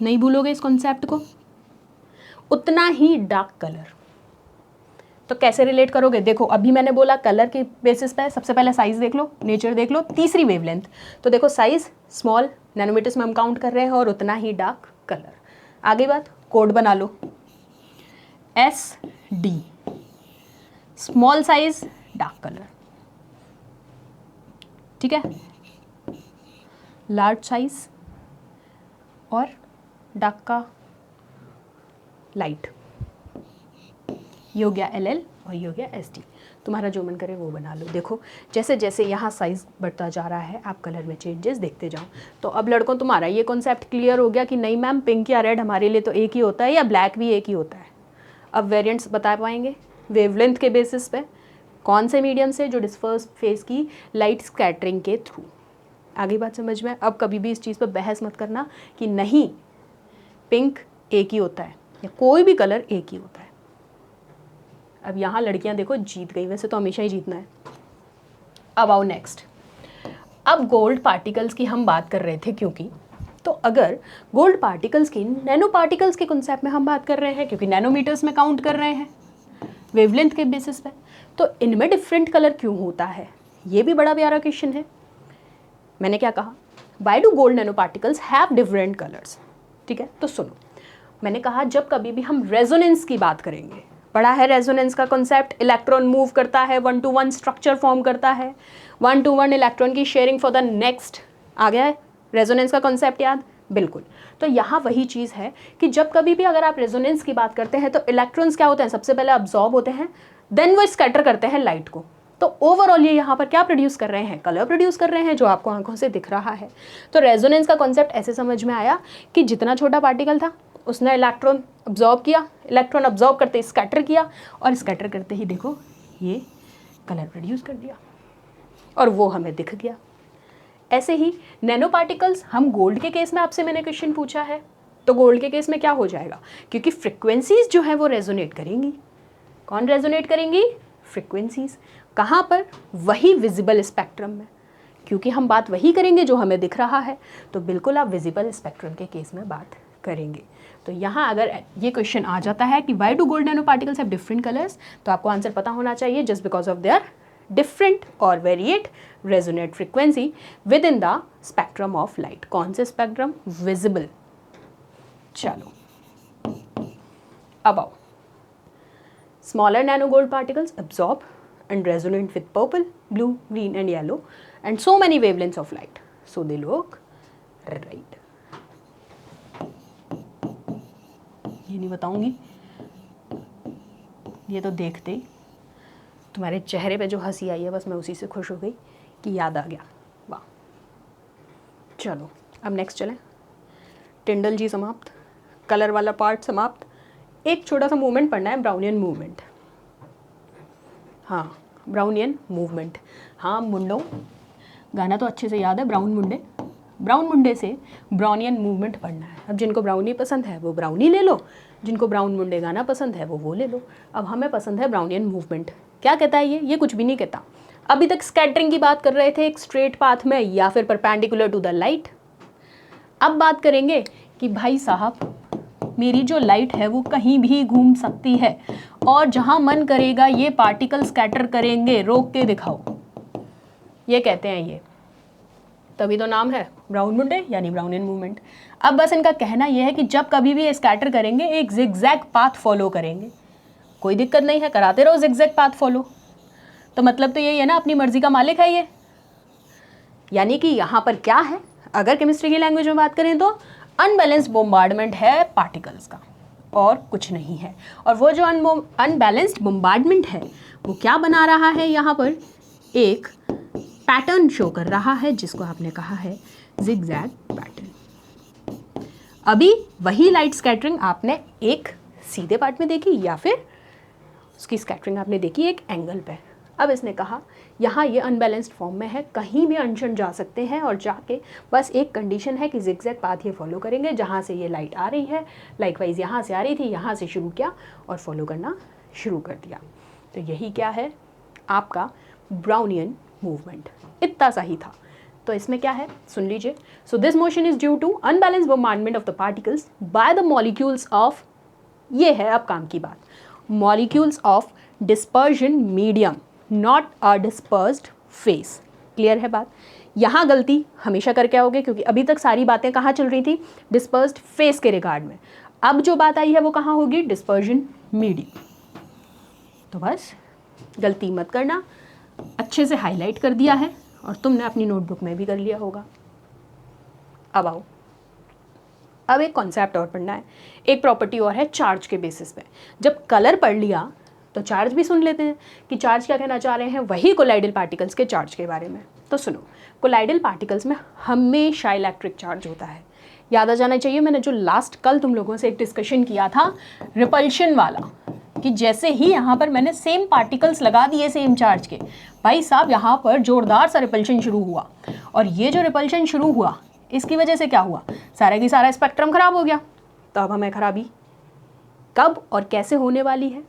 नहीं भूलोगे इस कॉन्सेप्ट को, उतना ही डार्क कलर। तो कैसे रिलेट करोगे, देखो अभी मैंने बोला कलर के बेसिस पे, सबसे पहले साइज देख लो, नेचर देख लो, तीसरी वेवलेंथ। तो देखो साइज स्मॉल, नैनोमीटर्स में हम काउंट कर रहे हैं, और उतना ही डार्क कलर। आगे बात, कोड बना लो, SD, small size dark colour, ठीक है, लार्ज साइज और डार्क का लाइट, ये हो गया LL और ये हो गया SD। तुम्हारा जो मन करे वो बना लो। देखो जैसे जैसे यहाँ साइज़ बढ़ता जा रहा है आप कलर में चेंजेस देखते जाओ। तो अब लड़कों तुम्हारा ये कॉन्सेप्ट क्लियर हो गया कि नहीं मैम पिंक या रेड हमारे लिए तो एक ही होता है, या ब्लैक भी एक ही होता है। अब वेरिएंट्स बता पाएंगे वेवलेंथ के बेसिस पे, कौन से मीडियम से, जो डिस्पर्स फेस की लाइट स्कैटरिंग के थ्रू। आगे बात समझ में। अब कभी भी इस चीज़ पर बहस मत करना कि नहीं पिंक एक ही होता है या कोई भी कलर एक ही होता है। अब यहाँ लड़कियाँ देखो जीत गई, वैसे तो हमेशा ही जीतना है। अब आओ नेक्स्ट। अब गोल्ड पार्टिकल्स की हम बात कर रहे थे, क्योंकि तो अगर गोल्ड पार्टिकल्स की नैनो पार्टिकल्स के कॉन्सेप्ट में हम बात कर रहे हैं, क्योंकि नैनोमीटर्स में काउंट कर रहे हैं वेवलेंथ के बेसिस पे, तो इनमें डिफरेंट कलर क्यों होता है, ये भी बड़ा प्यारा क्वेश्चन है। मैंने क्या कहा, Y do gold nano particles have different colours. ठीक है, तो सुनो, मैंने कहा जब कभी भी हम रेजोनेंस की बात करेंगे, पढ़ा है रेजोनेंस का कॉन्सेप्ट, इलेक्ट्रॉन मूव करता है, 1-to-1 स्ट्रक्चर फॉर्म करता है, 1-to-1 इलेक्ट्रॉन की शेयरिंग फॉर द नेक्स्ट। आ गया है रेजोनेंस का कॉन्सेप्ट याद? बिल्कुल। तो यहाँ वही चीज़ है कि जब कभी भी अगर आप रेजोनेंस की बात करते हैं तो इलेक्ट्रॉन्स क्या होते हैं, सबसे पहले अब्जॉर्ब होते हैं, देन वो स्कैटर करते हैं लाइट को। तो ओवरऑल ये यहाँ पर क्या प्रोड्यूस कर रहे हैं, कलर प्रोड्यूस कर रहे हैं, जो आपको आंखों से दिख रहा है। तो रेजोनेंस का कॉन्सेप्ट ऐसे समझ में आया कि जितना छोटा पार्टिकल था उसने इलेक्ट्रॉन अब्जॉर्ब किया, इलेक्ट्रॉन अब्जॉर्ब करते स्कैटर किया, और स्कैटर करते ही देखो ये कलर प्रोड्यूस कर दिया, और वो हमें दिख गया। ऐसे ही नैनो पार्टिकल्स, हम गोल्ड के केस में आपसे मैंने क्वेश्चन पूछा है, तो गोल्ड के केस में क्या हो जाएगा, क्योंकि फ्रिक्वेंसीज जो है वो रेजोनेट करेंगी। कौन रेजोनेट करेंगी? फ्रिक्वेंसीज। कहाँ पर? वही विजिबल स्पेक्ट्रम में, क्योंकि हम बात वही करेंगे जो हमें दिख रहा है, तो बिल्कुल आप विजिबल स्पेक्ट्रम के केस में बात करेंगे। तो यहाँ अगर ये क्वेश्चन आ जाता है कि why do gold nano particles have different colours, तो आपको आंसर पता होना चाहिए just because of their different और variate resonate frequency within the spectrum of light. कौन से स्पेक्ट्रम? विजिबल। चलो अब आओ, smaller nano gold particles absorb and resonate with purple, blue, green and yellow and so many wavelengths of light, so they look right. ये नहीं बताऊंगी, ये तो देखते ही तुम्हारे चेहरे पे जो हंसी आई है बस मैं उसी से खुश हो गई कि याद आ गया। वाह। चलो अब नेक्स्ट चलें। टिंडल जी समाप्त, कलर वाला पार्ट समाप्त। एक छोटा सा मूवमेंट पढ़ना है, ब्राउनियन मूवमेंट। हाँ, ब्राउनियन मूवमेंट। हाँ, मुंडो, गाना तो अच्छे से याद है, ब्राउन मुंडे। ब्राउन मुंडे से ब्राउनियन मूवमेंट पढ़ना है। अब जिनको ब्राउनी पसंद है वो ब्राउनी ले लो, जिनको ब्राउन मुंडे गाना पसंद है वो ले लो। अब हमें पसंद है ब्राउनियन मूवमेंट। क्या कहता है ये कुछ भी नहीं कहता। अभी तक स्कैटरिंग की बात कर रहे थे, एक स्ट्रेट पाथ में या फिर परपेंडिकुलर टू द लाइट। अब बात करेंगे कि भाई साहब मेरी जो लाइट है वो कहीं भी घूम सकती है और जहां मन करेगा ये पार्टिकल स्कैटर करेंगे, रोक के दिखाओ। ये कहते हैं ये, तभी तो नाम है ब्राउन मुंडे यानी ब्राउनियन मूवमेंट। अब बस इनका कहना यह है कि जब कभी भी ये स्कैटर करेंगे एक जिगजैग पाथ फॉलो करेंगे। कोई दिक्कत नहीं है, कराते रहो जिगजैग पाथ फॉलो। तो मतलब तो यही है ना, अपनी मर्जी का मालिक है ये। यानी कि यहाँ पर क्या है, अगर केमिस्ट्री की लैंग्वेज में बात करें तो अनबैलेंस्ड बोम्बार्डमेंट है पार्टिकल्स का, और कुछ नहीं है। और वो जो अनबैलेंस्ड बोम्बार्डमेंट है वो क्या बना रहा है, यहाँ पर एक पैटर्न शो कर रहा है जिसको आपने कहा है जिगजैग पैटर्न। अभी वही लाइट स्कैटरिंग आपने एक सीधे पार्ट में देखी या फिर उसकी स्कैटरिंग आपने देखी एक एंगल पे। अब इसने कहा यहाँ ये अनबैलेंस्ड फॉर्म में है, कहीं भी अनशन जा सकते हैं और जाके बस एक कंडीशन है कि जिगजैग पाथ ये फॉलो करेंगे। जहाँ से ये लाइट आ रही है, लाइकवाइज यहाँ से आ रही थी, यहाँ से शुरू किया और फॉलो करना शुरू कर दिया। तो यही क्या है आपका ब्राउनियन मूवमेंट। इतना सा ही था। तो इसमें क्या है सुन लीजिए। So this motion is due to unbalanced bombardment of the particles by the molecules of, ये है अब काम की बात, molecules of dispersion medium, not a dispersed phase. Clear है बात? यहाँ गलती हमेशा करके आओगे क्योंकि अभी तक सारी बातें कहाँ चल रही थी, डिस्पर्स्ड फेस के रिगार्ड में। अब जो बात आई है वो कहाँ होगी, डिस्पर्जन मीडियम। तो बस गलती मत करना, अच्छे से हाईलाइट कर दिया है और तुमने अपनी नोटबुक में भी कर लिया होगा। अब आओ, अब एक कॉन्सेप्ट और पढ़ना है, एक प्रॉपर्टी और है चार्ज के बेसिस पे। जब कलर पढ़ लिया तो चार्ज भी सुन लेते हैं कि चार्ज क्या कहना चाह रहे हैं, वही कोलाइडल पार्टिकल्स के चार्ज के बारे में। तो सुनो, कोलाइडल पार्टिकल्स में हमेशा इलेक्ट्रिक चार्ज होता है। याद आ जाना चाहिए, मैंने जो लास्ट कल तुम लोगों से एक डिस्कशन किया था रिपल्शन वाला, कि जैसे ही यहाँ पर मैंने सेम पार्टिकल्स लगा दिए सेम चार्ज के, भाई साहब यहाँ पर जोरदार सा रिपल्शन शुरू हुआ। और ये जो रिपल्शन शुरू हुआ इसकी वजह से क्या हुआ, सारा की सारा स्पेक्ट्रम खराब हो गया। तो अब हमें खराबी कब और कैसे होने वाली है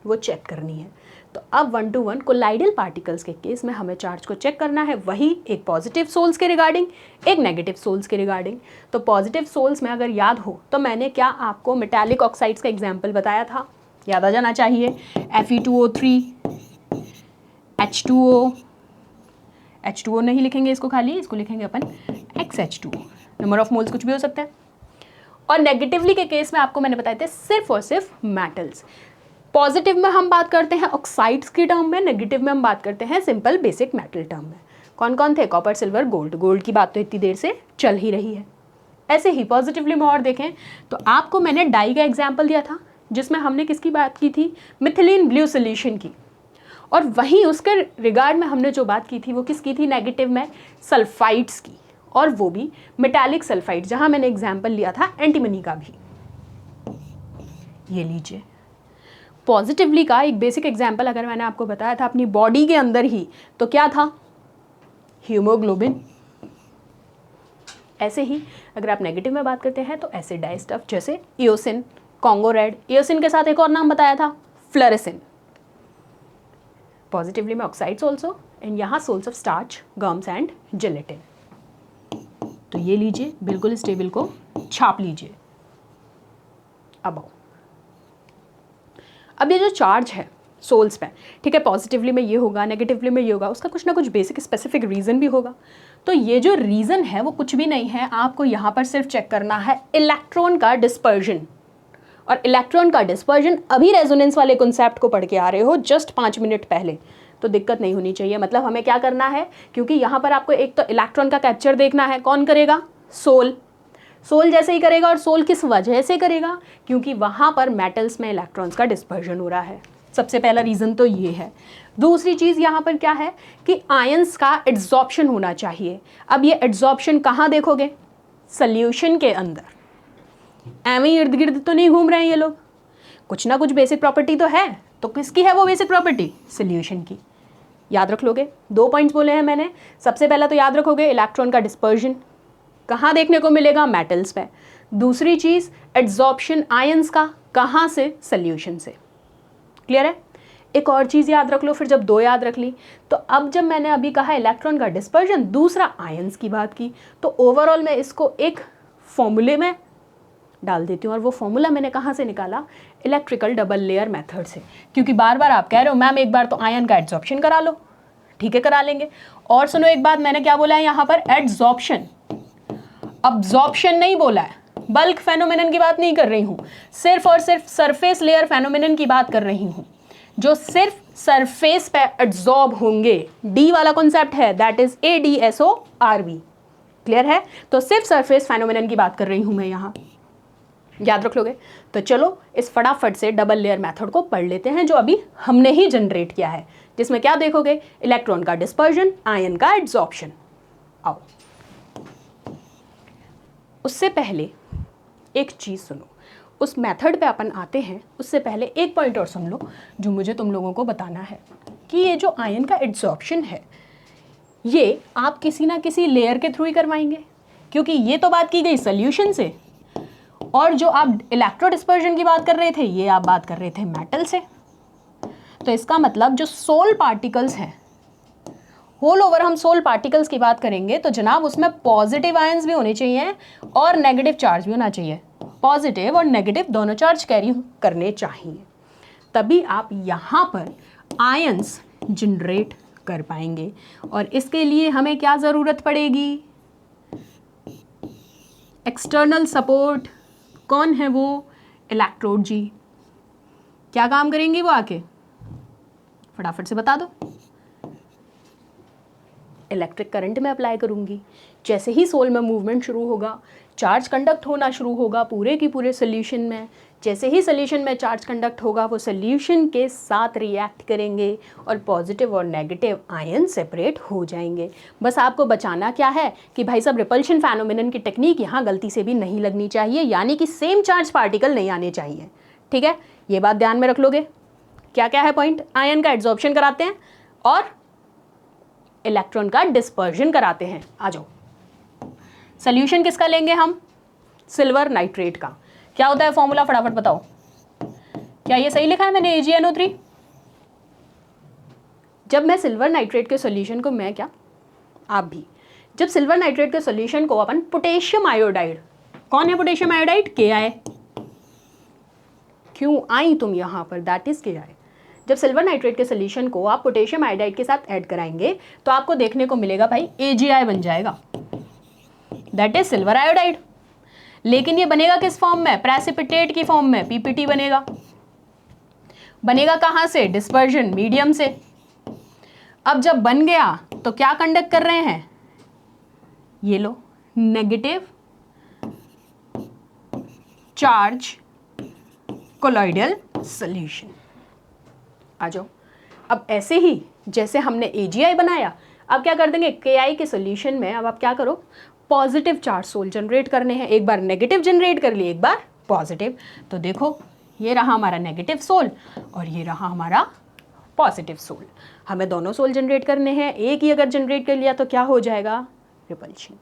वो चेक करनी है। तो अब 1 to 1 कोलाइडल पार्टिकल्स के केस में हमें चार्ज को चेक करना है, वही एक पॉजिटिव सोल्स के रिगार्डिंग, एक नेगेटिव सोल्स के रिगार्डिंग। तो पॉजिटिव सोल्स में अगर याद हो तो मैंने क्या आपको मेटालिक ऑक्साइड्स का एग्जाम्पल बताया था, याद आ जाना चाहिए। Fe2O3, H2O, H2O नहीं लिखेंगे इसको, खाली इसको लिखेंगे अपन XH2O। नंबर ऑफ मोल्स कुछ भी हो सकते हैं। और नेगेटिवली के केस में आपको मैंने बताए थे सिर्फ और सिर्फ मेटल्स। पॉजिटिव में हम बात करते हैं ऑक्साइड्स की टर्म में, नेगेटिव में हम बात करते हैं सिंपल बेसिक मेटल टर्म में। कौन कौन थे, कॉपर, सिल्वर, गोल्ड। गोल्ड की बात तो इतनी देर से चल ही रही है। ऐसे ही पॉजिटिवली में और देखें तो आपको मैंने डाई का एग्जाम्पल दिया था जिसमें हमने किसकी बात की थी, मिथिलीन ब्लू सोल्यूशन की। और वहीं उसके रिगार्ड में हमने जो बात की थी वो किसकी थी, नेगेटिव में सल्फाइड्स की, और वो भी मेटालिक सल्फाइड, जहां मैंने एग्जाम्पल लिया था एंटीमनी का भी। ये लीजिए। पॉजिटिवली का एक बेसिक एग्जाम्पल अगर मैंने आपको बताया था अपनी बॉडी के अंदर ही, तो क्या था? हीमोग्लोबिन। ऐसे ही अगर आप नेगेटिव में बात करते हैं तो एसिड डाई स्टफ जैसे इयोसिन, कॉन्गो रेड। इयोसिन के साथ एक और नाम बताया था, फ्लोरेसिन। पॉजिटिवली में ऑक्साइड्स ऑल्सो, एंड यहाँ sols of starch, gums and gelatin. तो ये लीजिए, बिल्कुल इस टेबल को छाप लीजिए। अब ये जो चार्ज है सोल्स पे, ठीक है, पॉजिटिवली में ये होगा, नेगेटिवली में ये होगा, उसका कुछ ना कुछ बेसिक स्पेसिफिक रीज़न भी होगा। तो ये जो रीज़न है वो कुछ भी नहीं है, आपको यहाँ पर सिर्फ चेक करना है इलेक्ट्रॉन का डिस्पर्जन। और इलेक्ट्रॉन का डिस्पर्जन अभी रेजोनेंस वाले कॉन्सेप्ट को पढ़ के आ रहे हो जस्ट 5 मिनट पहले, तो दिक्कत नहीं होनी चाहिए। मतलब हमें क्या करना है, क्योंकि यहाँ पर आपको एक तो इलेक्ट्रॉन का कैप्चर देखना है, कौन करेगा? सोल। सोल जैसे ही करेगा, और सोल किस वजह से करेगा? क्योंकि वहाँ पर मेटल्स में इलेक्ट्रॉन्स का डिस्पर्जन हो रहा है। सबसे पहला रीज़न तो ये है। दूसरी चीज़ यहाँ पर क्या है कि आयंस का एड्सॉर्प्शन होना चाहिए। अब ये एड्सॉर्प्शन कहाँ देखोगे? सॉल्यूशन के अंदर। एवं इर्द गिर्द तो नहीं घूम रहे हैं ये लोग, कुछ ना कुछ बेसिक प्रॉपर्टी तो है। तो किसकी है वो बेसिक प्रॉपर्टी? सॉल्यूशन की। याद रख लोगे, 2 पॉइंट्स बोले हैं मैंने। सबसे पहला तो याद रखोगे इलेक्ट्रॉन का डिस्पर्जन कहाँ देखने को मिलेगा? मेटल्स पे। दूसरी चीज़ एड्सॉर्प्शन आयंस का, कहाँ से? सॉल्यूशन से। क्लियर है? एक और चीज़ याद रख लो फिर, जब 2 याद रख ली तो अब जब मैंने अभी कहा इलेक्ट्रॉन का डिस्पर्जन, दूसरा आयंस की बात की, तो ओवरऑल मैं इसको एक फॉर्मूले में डाल देती हूँ। और वो फॉर्मूला मैंने कहाँ से निकाला? इलेक्ट्रिकल डबल लेयर मेथड से। क्योंकि बार बार आप कह रहे हो मैम एक बार तो आयन का एड्सॉर्प्शन करा लो, ठीक है करा लेंगे। और सुनो एक बात, मैंने क्या बोला है यहाँ पर? एड्सॉर्प्शन, अब्जॉर्प्शन नहीं बोला है। बल्क फेनोमेनन की बात नहीं कर रही हूँ, सिर्फ और सिर्फ सरफेस लेयर फेनोमेनन की बात कर रही हूँ, जो सिर्फ सरफेस पे एड्सॉर्ब होंगे। डी वाला कॉन्सेप्ट है, दैट इज ADSORB। क्लियर है? तो सिर्फ सरफेस फेनोमेनन की बात कर रही हूँ मैं यहाँ, याद रख लोगे। तो चलो इस फटाफट से डबल लेयर मेथड को पढ़ लेते हैं, जो अभी हमने ही जनरेट किया है, जिसमें क्या देखोगे? इलेक्ट्रॉन का डिस्पर्जन, आयन का एड्सॉर्प्शन। आओ, उससे पहले एक चीज़ सुनो, उस मेथड पे अपन आते हैं उससे पहले एक पॉइंट और सुन लो जो मुझे तुम लोगों को बताना है कि ये जो आयन का एड्सॉर्प्शन है ये आप किसी ना किसी लेयर के थ्रू ही करवाएंगे, क्योंकि ये तो बात की गई सॉल्यूशन से, और जो आप इलेक्ट्रो डिस्पर्जन की बात कर रहे थे ये आप बात कर रहे थे मेटल से। तो इसका मतलब जो सोल पार्टिकल्स हैं, होल ओवर हम सोल पार्टिकल्स की बात करेंगे तो जनाब उसमें पॉजिटिव आयंस भी होने चाहिए और नेगेटिव चार्ज भी होना चाहिए। पॉजिटिव और नेगेटिव दोनों चार्ज कैरी करने चाहिए, तभी आप यहाँ पर आयंस जनरेट कर पाएंगे। और इसके लिए हमें क्या ज़रूरत पड़ेगी? External support. कौन है वो? इलेक्ट्रोड जी। क्या काम करेंगी वो आके? फटाफट से बता दो। इलेक्ट्रिक करंट में अप्लाई करूँगी। जैसे ही सोल में मूवमेंट शुरू होगा, चार्ज कंडक्ट होना शुरू होगा पूरे की पूरे सोल्यूशन में। जैसे ही सोल्यूशन में चार्ज कंडक्ट होगा वो सोल्यूशन के साथ रिएक्ट करेंगे और पॉजिटिव और नेगेटिव आयन सेपरेट हो जाएंगे। बस आपको बचाना क्या है कि भाई साहब रिपल्शन फेनोमेनन की टेक्निक यहाँ गलती से भी नहीं लगनी चाहिए, यानी कि सेम चार्ज पार्टिकल नहीं आने चाहिए। ठीक है, ये बात ध्यान में रख लोगे। क्या क्या है पॉइंट? आयन का एड्सॉर्प्शन कराते हैं और इलेक्ट्रॉन का डिस्पर्जन कराते हैं। आ जाओ, सोल्यूशन किसका लेंगे हम? सिल्वर नाइट्रेट का। क्या होता है फॉर्मूला? फटाफट बताओ। क्या ये सही लिखा है मैंने? AgNO3। जब मैं सिल्वर नाइट्रेट के सॉल्यूशन को, मैं क्या आप भी, जब सिल्वर नाइट्रेट के सॉल्यूशन को अपन पोटेशियम आयोडाइड, कौन है पोटेशियम आयोडाइड? Ki। क्यों आई तुम यहाँ पर? That is Ki। जब सिल्वर नाइट्रेट के सॉल्यूशन को आप पोटेशियम आयोडाइड के साथ ऐड कराएंगे तो आपको देखने को मिलेगा भाई AgI बन जाएगा, दैट इज सिल्वर आयोडाइड। लेकिन ये बनेगा किस फॉर्म में? प्रेसिपिटेट की फॉर्म में, PPT बनेगा। बनेगा कहाँ से? डिस्पर्जन मीडियम से। अब जब बन गया तो क्या कंडक्ट कर रहे हैं? ये लो, नेगेटिव चार्ज कोलॉइडल सॉल्यूशन। आ जाओ। अब ऐसे ही जैसे हमने AgI बनाया, अब क्या कर देंगे? Ki के सॉल्यूशन में अब आप क्या करो? पॉजिटिव चार्ज सोल जनरेट करने हैं। एक बार नेगेटिव जनरेट कर लिए, एक बार पॉजिटिव। तो देखो ये रहा हमारा नेगेटिव सोल और ये रहा हमारा पॉजिटिव सोल। हमें दोनों सोल जनरेट करने हैं, एक ही अगर जनरेट कर लिया तो क्या हो जाएगा, रिपल्शन।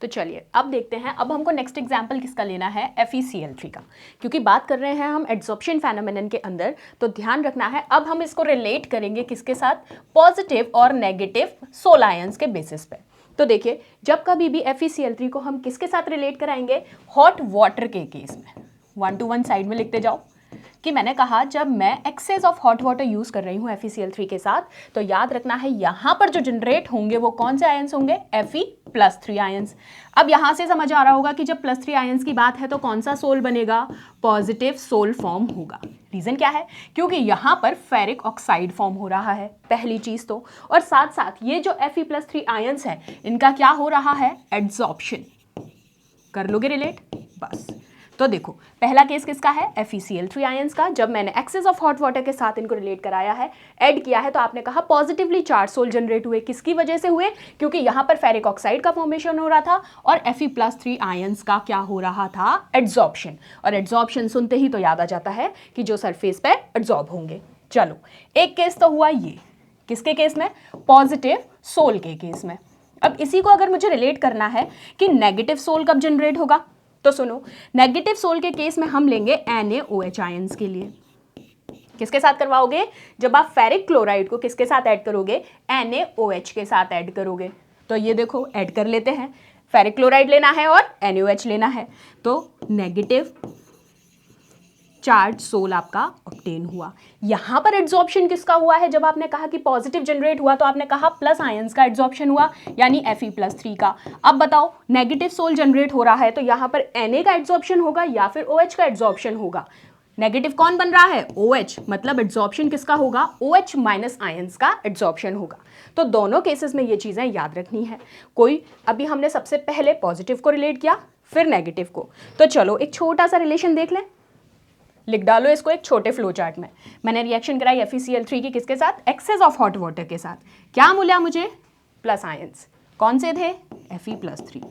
तो चलिए अब देखते हैं, अब हमको नेक्स्ट एग्जाम्पल किसका लेना है, FeCl3 का, क्योंकि बात कर रहे हैं हम एड्सॉर्प्शन फेनोमेनन के अंदर, तो ध्यान रखना है अब हम इसको रिलेट करेंगे किसके साथ, पॉजिटिव और नेगेटिव सोल आयंस के बेसिस पे। तो देखिए जब कभी भी FeCl3 को हम किसके साथ रिलेट कराएंगे, हॉट वाटर के केस में। 1 to 1 साइड में लिखते जाओ कि मैंने कहा जब मैं excess of hot water use कर रही हूँ FeCl3 के साथ, तो याद रखना है यहाँ पर जो जनरेट होंगे वो कौन से आयंस होंगे, Fe+3 आयंस। अब यहाँ से समझ आ रहा होगा कि जब +3 आयंस की बात है तो कौन सा सोल बनेगा, पॉजिटिव सोल फॉर्म होगा। रीजन क्या है, क्योंकि यहाँ पर फेरिक ऑक्साइड फॉर्म हो रहा है, पहली चीज तो, और साथ साथ ये जो Fe+3 आयंस है इनका क्या हो रहा है, एड्सॉर्प्शन। कर लोगे रिलेट, बस। तो देखो पहला केस किसका है, FeCl3 आयंस का, जब मैंने एक्सेस ऑफ हॉट वाटर के साथ इनको रिलेट कराया है, ऐड किया है, तो आपने कहा पॉजिटिवली चार्ज सोल जनरेट हुए, किसकी वजह से हुए, क्योंकि यहाँ पर फेरिक ऑक्साइड का फॉर्मेशन हो रहा था और Fe+3 आयंस का क्या हो रहा था, एड्सॉर्प्शन। और एड्सॉर्प्शन सुनते ही तो याद आ जाता है कि जो सरफेस पे एड्सॉर्ब होंगे। चलो एक केस तो हुआ ये, किसके केस में, पॉजिटिव सोल के केस में। अब इसी को अगर मुझे रिलेट करना है कि नेगेटिव सोल कब जनरेट होगा, तो सुनो, नेगेटिव सोल के केस में हम लेंगे NaOH आयंस के लिए। किसके साथ करवाओगे, जब आप फेरिक क्लोराइड को किसके साथ ऐड करोगे, NaOH के साथ ऐड करोगे। तो ये देखो ऐड कर लेते हैं, फेरिक क्लोराइड लेना है और NaOH लेना है, तो नेगेटिव चार्ज सोल आपका ऑब्टेन हुआ। यहां पर एड्सॉर्प्शन किसका हुआ है, जब आपने कहा कि पॉजिटिव जनरेट हुआ तो आपने कहा प्लस आयंस का एड्सॉर्प्शन हुआ, यानी Fe+3 का। अब बताओ नेगेटिव सोल जनरेट हो रहा है तो यहां पर Na का एड्सॉर्प्शन होगा या फिर OH का एड्सॉर्प्शन होगा। नेगेटिव कौन बन रहा है, OH, मतलब एड्सॉर्प्शन किसका होगा, OH माइनस आयंस का एड्सॉर्प्शन होगा। तो दोनों केसेस में ये चीजें याद रखनी है। कोई अभी हमने सबसे पहले पॉजिटिव को रिलेट किया फिर नेगेटिव को, तो चलो एक छोटा सा रिलेशन देख लें, लिख डालो इसको एक छोटे फ्लो चार्ट में। मैंने रिएक्शन कराई FeCl3 की किसके साथ, एक्सेस ऑफ हॉट वाटर के साथ। क्या मिला मुझे, प्लस आयंस, कौन से थे, Fe+3।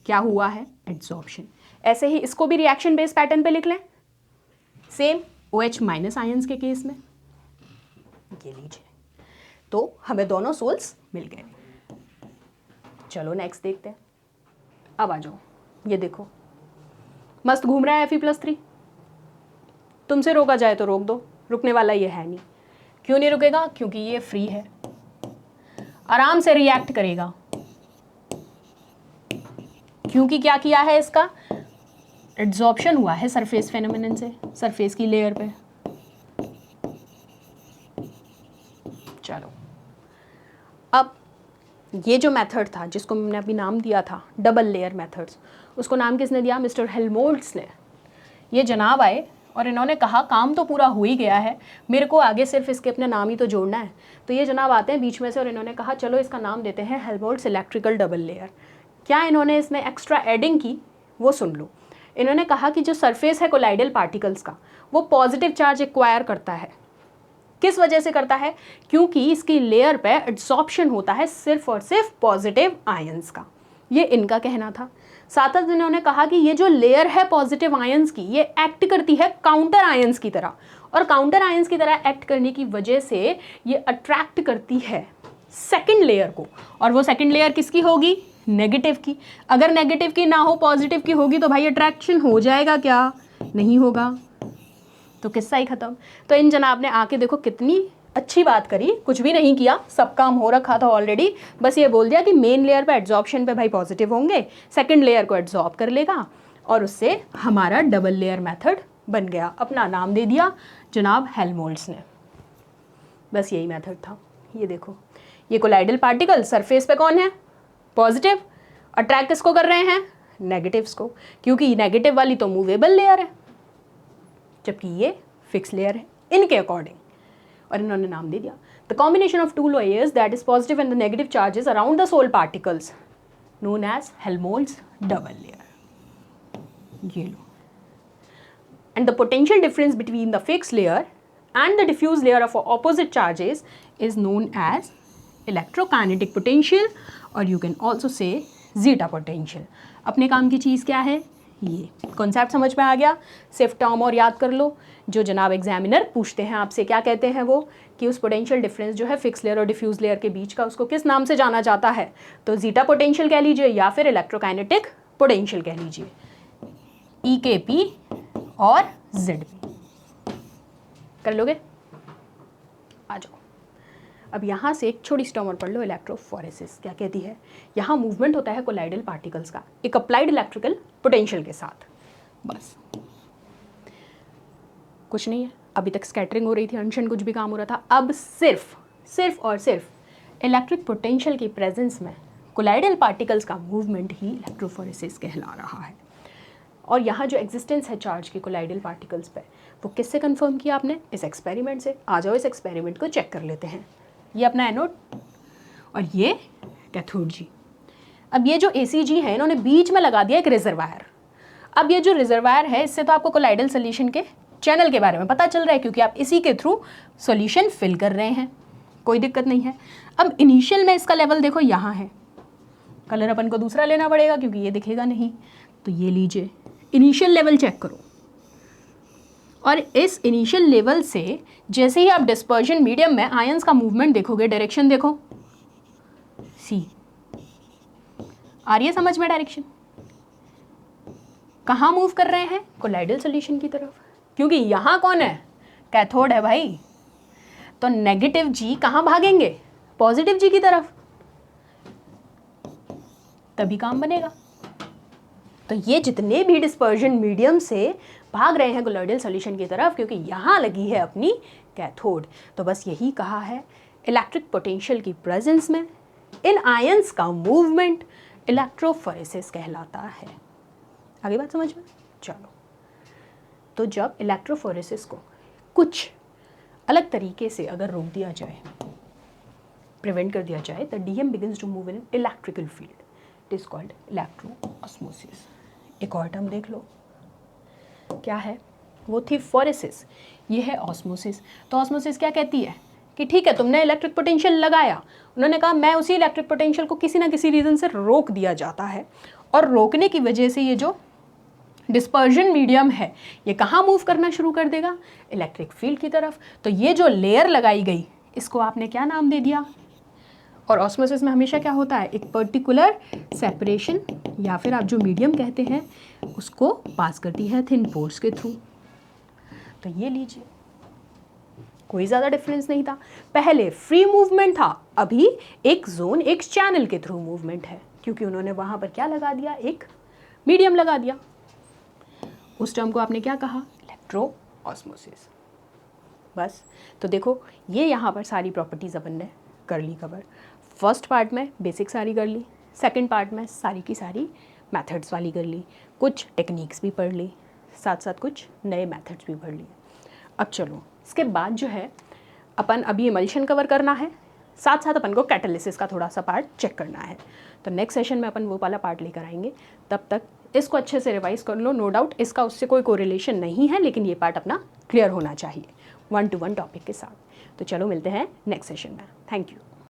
क्या हुआ है, एड्सॉर्प्शन। ऐसे ही इसको भी रिएक्शन बेस्ड पैटर्न पे लिख लें, सेम OH माइनस आयंस के केस में। ये लीजिए, तो हमें दोनों सोल्स मिल गए। चलो नेक्स्ट देखते हैं। अब आ जाओ, ये देखो मस्त घूम रहा है Fe+3, तुमसे रोका जाए तो रोक दो, रुकने वाला ये है नहीं। क्यों नहीं रुकेगा, क्योंकि ये फ्री है, आराम से रिएक्ट करेगा। क्योंकि क्या किया है, इसका एड्सॉर्प्शन हुआ है सरफेस फेनोमेनन से, सरफेस की लेयर पे। चलो अब ये जो मेथड था जिसको मैंने अभी नाम दिया था डबल लेयर मेथड्स, उसको नाम किसने दिया, मिस्टर हेल्महोल्ट्ज ने। ये जनाब आए और इन्होंने कहा काम तो पूरा हो ही गया है, मेरे को आगे सिर्फ इसके अपने नाम ही तो जोड़ना है। तो ये जनाब आते हैं बीच में से और इन्होंने कहा चलो इसका नाम देते हैं हेल्महोल्ट्ज इलेक्ट्रिकल डबल लेयर। क्या इन्होंने इसमें एक्स्ट्रा एडिंग की, वो सुन लो। इन्होंने कहा कि जो सरफेस है कोलाइडल पार्टिकल्स का, वो पॉजिटिव चार्ज एक्वायर करता है। किस वजह से करता है, क्योंकि इसकी लेयर पे एड्सॉर्प्शन होता है सिर्फ और सिर्फ पॉजिटिव आयंस का। ये इनका कहना था। साथ ही इन्होंने कहा कि ये जो लेयर है पॉजिटिव आयंस की, ये एक्ट करती है काउंटर आयंस की तरह, और काउंटर आयंस की तरह एक्ट करने की वजह से ये अट्रैक्ट करती है सेकंड लेयर को, और वो सेकंड लेयर किसकी होगी, नेगेटिव की। अगर नेगेटिव की ना हो पॉजिटिव की होगी तो भाई अट्रैक्शन हो जाएगा क्या, नहीं होगा, तो किस्सा ही खत्म। तो इन जनाब ने आके देखो कितनी अच्छी बात करी, कुछ भी नहीं किया, सब काम हो रखा था ऑलरेडी, बस ये बोल दिया कि मेन लेयर पे एड्सॉर्प्शन पे भाई पॉजिटिव होंगे, सेकंड लेयर को एड्सॉर्ब कर लेगा, और उससे हमारा डबल लेयर मेथड बन गया। अपना नाम दे दिया जनाब हेल्महोल्ट्ज ने, बस यही मेथड था। ये देखो, ये कोलाइडल पार्टिकल सरफेस पे कौन है, पॉजिटिव, अट्रैक्ट किसको कर रहे हैं, नेगेटिव्स को, क्योंकि नेगेटिव वाली तो मूवेबल लेयर है जबकि ये फिक्स लेयर है इनके अकॉर्डिंग, और इन्होंने नाम दे दिया the combination of two layers that is positive and the negative charges around the sol particles known as Helmholtz double layer. ये लो, and the potential difference between the fix layer and the diffuse layer of opposite charges is known as electrokinetic potential, और you can also say zeta potential. अपने काम की चीज़ क्या है, ये concept समझ में आ गया। सिर्फ टर्म और याद कर लो, जो जनाब एग्जामिनर पूछते हैं आपसे, क्या कहते हैं वो, कि उस पोटेंशियल डिफरेंस जो है फिक्स लेयर और डिफ्यूज लेयर के बीच का, उसको किस नाम से जाना जाता है, तो जीटा पोटेंशियल कह लीजिए या फिर इलेक्ट्रोकाइनेटिक पोटेंशियल कह लीजिए, EKP और ZP। कर लोगे? आ जाओ। अब यहाँ से एक छोटी सी टर्म और पढ़ लो, इलेक्ट्रोफोरेसिस क्या कहती है। यहाँ मूवमेंट होता है कोलाइडल पार्टिकल्स का एक अप्लाइड इलेक्ट्रिकल पोटेंशियल के साथ। बस कुछ नहीं है। अभी तक स्कैटरिंग हो रही थी, अनशन कुछ भी काम हो रहा था। अब सिर्फ और सिर्फ इलेक्ट्रिक पोटेंशियल की प्रेजेंस में कोलाइडल पार्टिकल्स का मूवमेंट ही इलेक्ट्रोफोरेसिस कहला रहा है। और यहाँ जो एग्जिस्टेंस है चार्ज की कोलाइडल पार्टिकल्स पे, वो किससे कंफर्म किया आपने? इस एक्सपेरिमेंट से। आ जाओ इस एक्सपेरिमेंट को चेक कर लेते हैं। ये अपना एनोड और ये कैथोड जी। अब ये जो ACG है, इन्होंने बीच में लगा दिया एक रिजर्वायर। अब ये जो रिजर्वायर है, इससे तो आपको कोलाइडल सोल्यूशन के चैनल के बारे में पता चल रहा है, क्योंकि आप इसी के थ्रू सॉल्यूशन फिल कर रहे हैं, कोई दिक्कत नहीं है। अब इनिशियल में इसका लेवल देखो यहाँ है, कलर अपन को दूसरा लेना पड़ेगा क्योंकि ये दिखेगा नहीं, तो ये लीजिए इनिशियल लेवल चेक करो। और इस इनिशियल लेवल से जैसे ही आप डिस्पर्जन मीडियम में आयंस का मूवमेंट देखोगे, डायरेक्शन देखो, सी आ रही है समझ में? डायरेक्शन कहाँ मूव कर रहे हैं? कोलाइडल सॉल्यूशन की तरफ, क्योंकि यहाँ कौन है? कैथोड है भाई। तो नेगेटिव जी कहाँ भागेंगे? पॉजिटिव जी की तरफ, तभी काम बनेगा। तो ये जितने भी डिस्पर्जन मीडियम से भाग रहे हैं कोलाइडल सॉल्यूशन की तरफ, क्योंकि यहाँ लगी है अपनी कैथोड। तो बस यही कहा है, इलेक्ट्रिक पोटेंशियल की प्रेजेंस में इन आयंस का मूवमेंट इलेक्ट्रोफोरेसिस कहलाता है। आगे बात समझ में? चलो, तो जब इलेक्ट्रोफोरेसिस को कुछ अलग तरीके से अगर रोक दिया जाए, प्रिवेंट कर दिया जाए, the DM begins to move in electrical field. It is called electroosmosis. एक और टर्म देख लो, क्या है? वो थी फोरेसिस, ये है ऑस्मोसिस। तो ऑस्मोसिस क्या कहती है कि ठीक है, तुमने इलेक्ट्रिक पोटेंशियल लगाया, उन्होंने कहा मैं उसी इलेक्ट्रिक पोटेंशियल को किसी ना किसी रीज़न से रोक दिया जाता है, और रोकने की वजह से ये जो डिस्पर्जन मीडियम है ये कहाँ मूव करना शुरू कर देगा? इलेक्ट्रिक फील्ड की तरफ। तो ये जो लेयर लगाई गई, इसको आपने क्या नाम दे दिया? और ऑस्मोसिस में हमेशा क्या होता है? एक पर्टिकुलर सेपरेशन या फिर आप जो मीडियम कहते हैं उसको पास करती है थिन पोर्स के थ्रू। तो ये लीजिए, कोई ज़्यादा डिफरेंस नहीं था। पहले फ्री मूवमेंट था, अभी एक जोन एक चैनल के थ्रू मूवमेंट है, क्योंकि उन्होंने वहाँ पर क्या लगा दिया? एक मीडियम लगा दिया। उस टर्म को आपने क्या कहा? Electro osmosis. बस, तो देखो ये यहाँ पर सारी प्रॉपर्टीज़ अपन ने कर ली कवर। फर्स्ट पार्ट में बेसिक सारी कर ली, सेकंड पार्ट में सारी की सारी मेथड्स वाली कर ली, कुछ टेक्निक्स भी पढ़ ली, साथ साथ कुछ नए मेथड्स भी पढ़ लिए। अब चलो, इसके बाद जो है अपन अभी इमल्शन कवर करना है, साथ साथ अपन को कैटालिसिस का थोड़ा सा पार्ट चेक करना है। तो नेक्स्ट सेशन में अपन वो वाला पार्ट लेकर आएंगे। तब तक इसको अच्छे से रिवाइज कर लो। नो डाउट इसका उससे कोई कोरिलेशन नहीं है, लेकिन ये पार्ट अपना क्लियर होना चाहिए 1-to-1 टॉपिक के साथ। तो चलो मिलते हैं नेक्स्ट सेशन में। Thank you.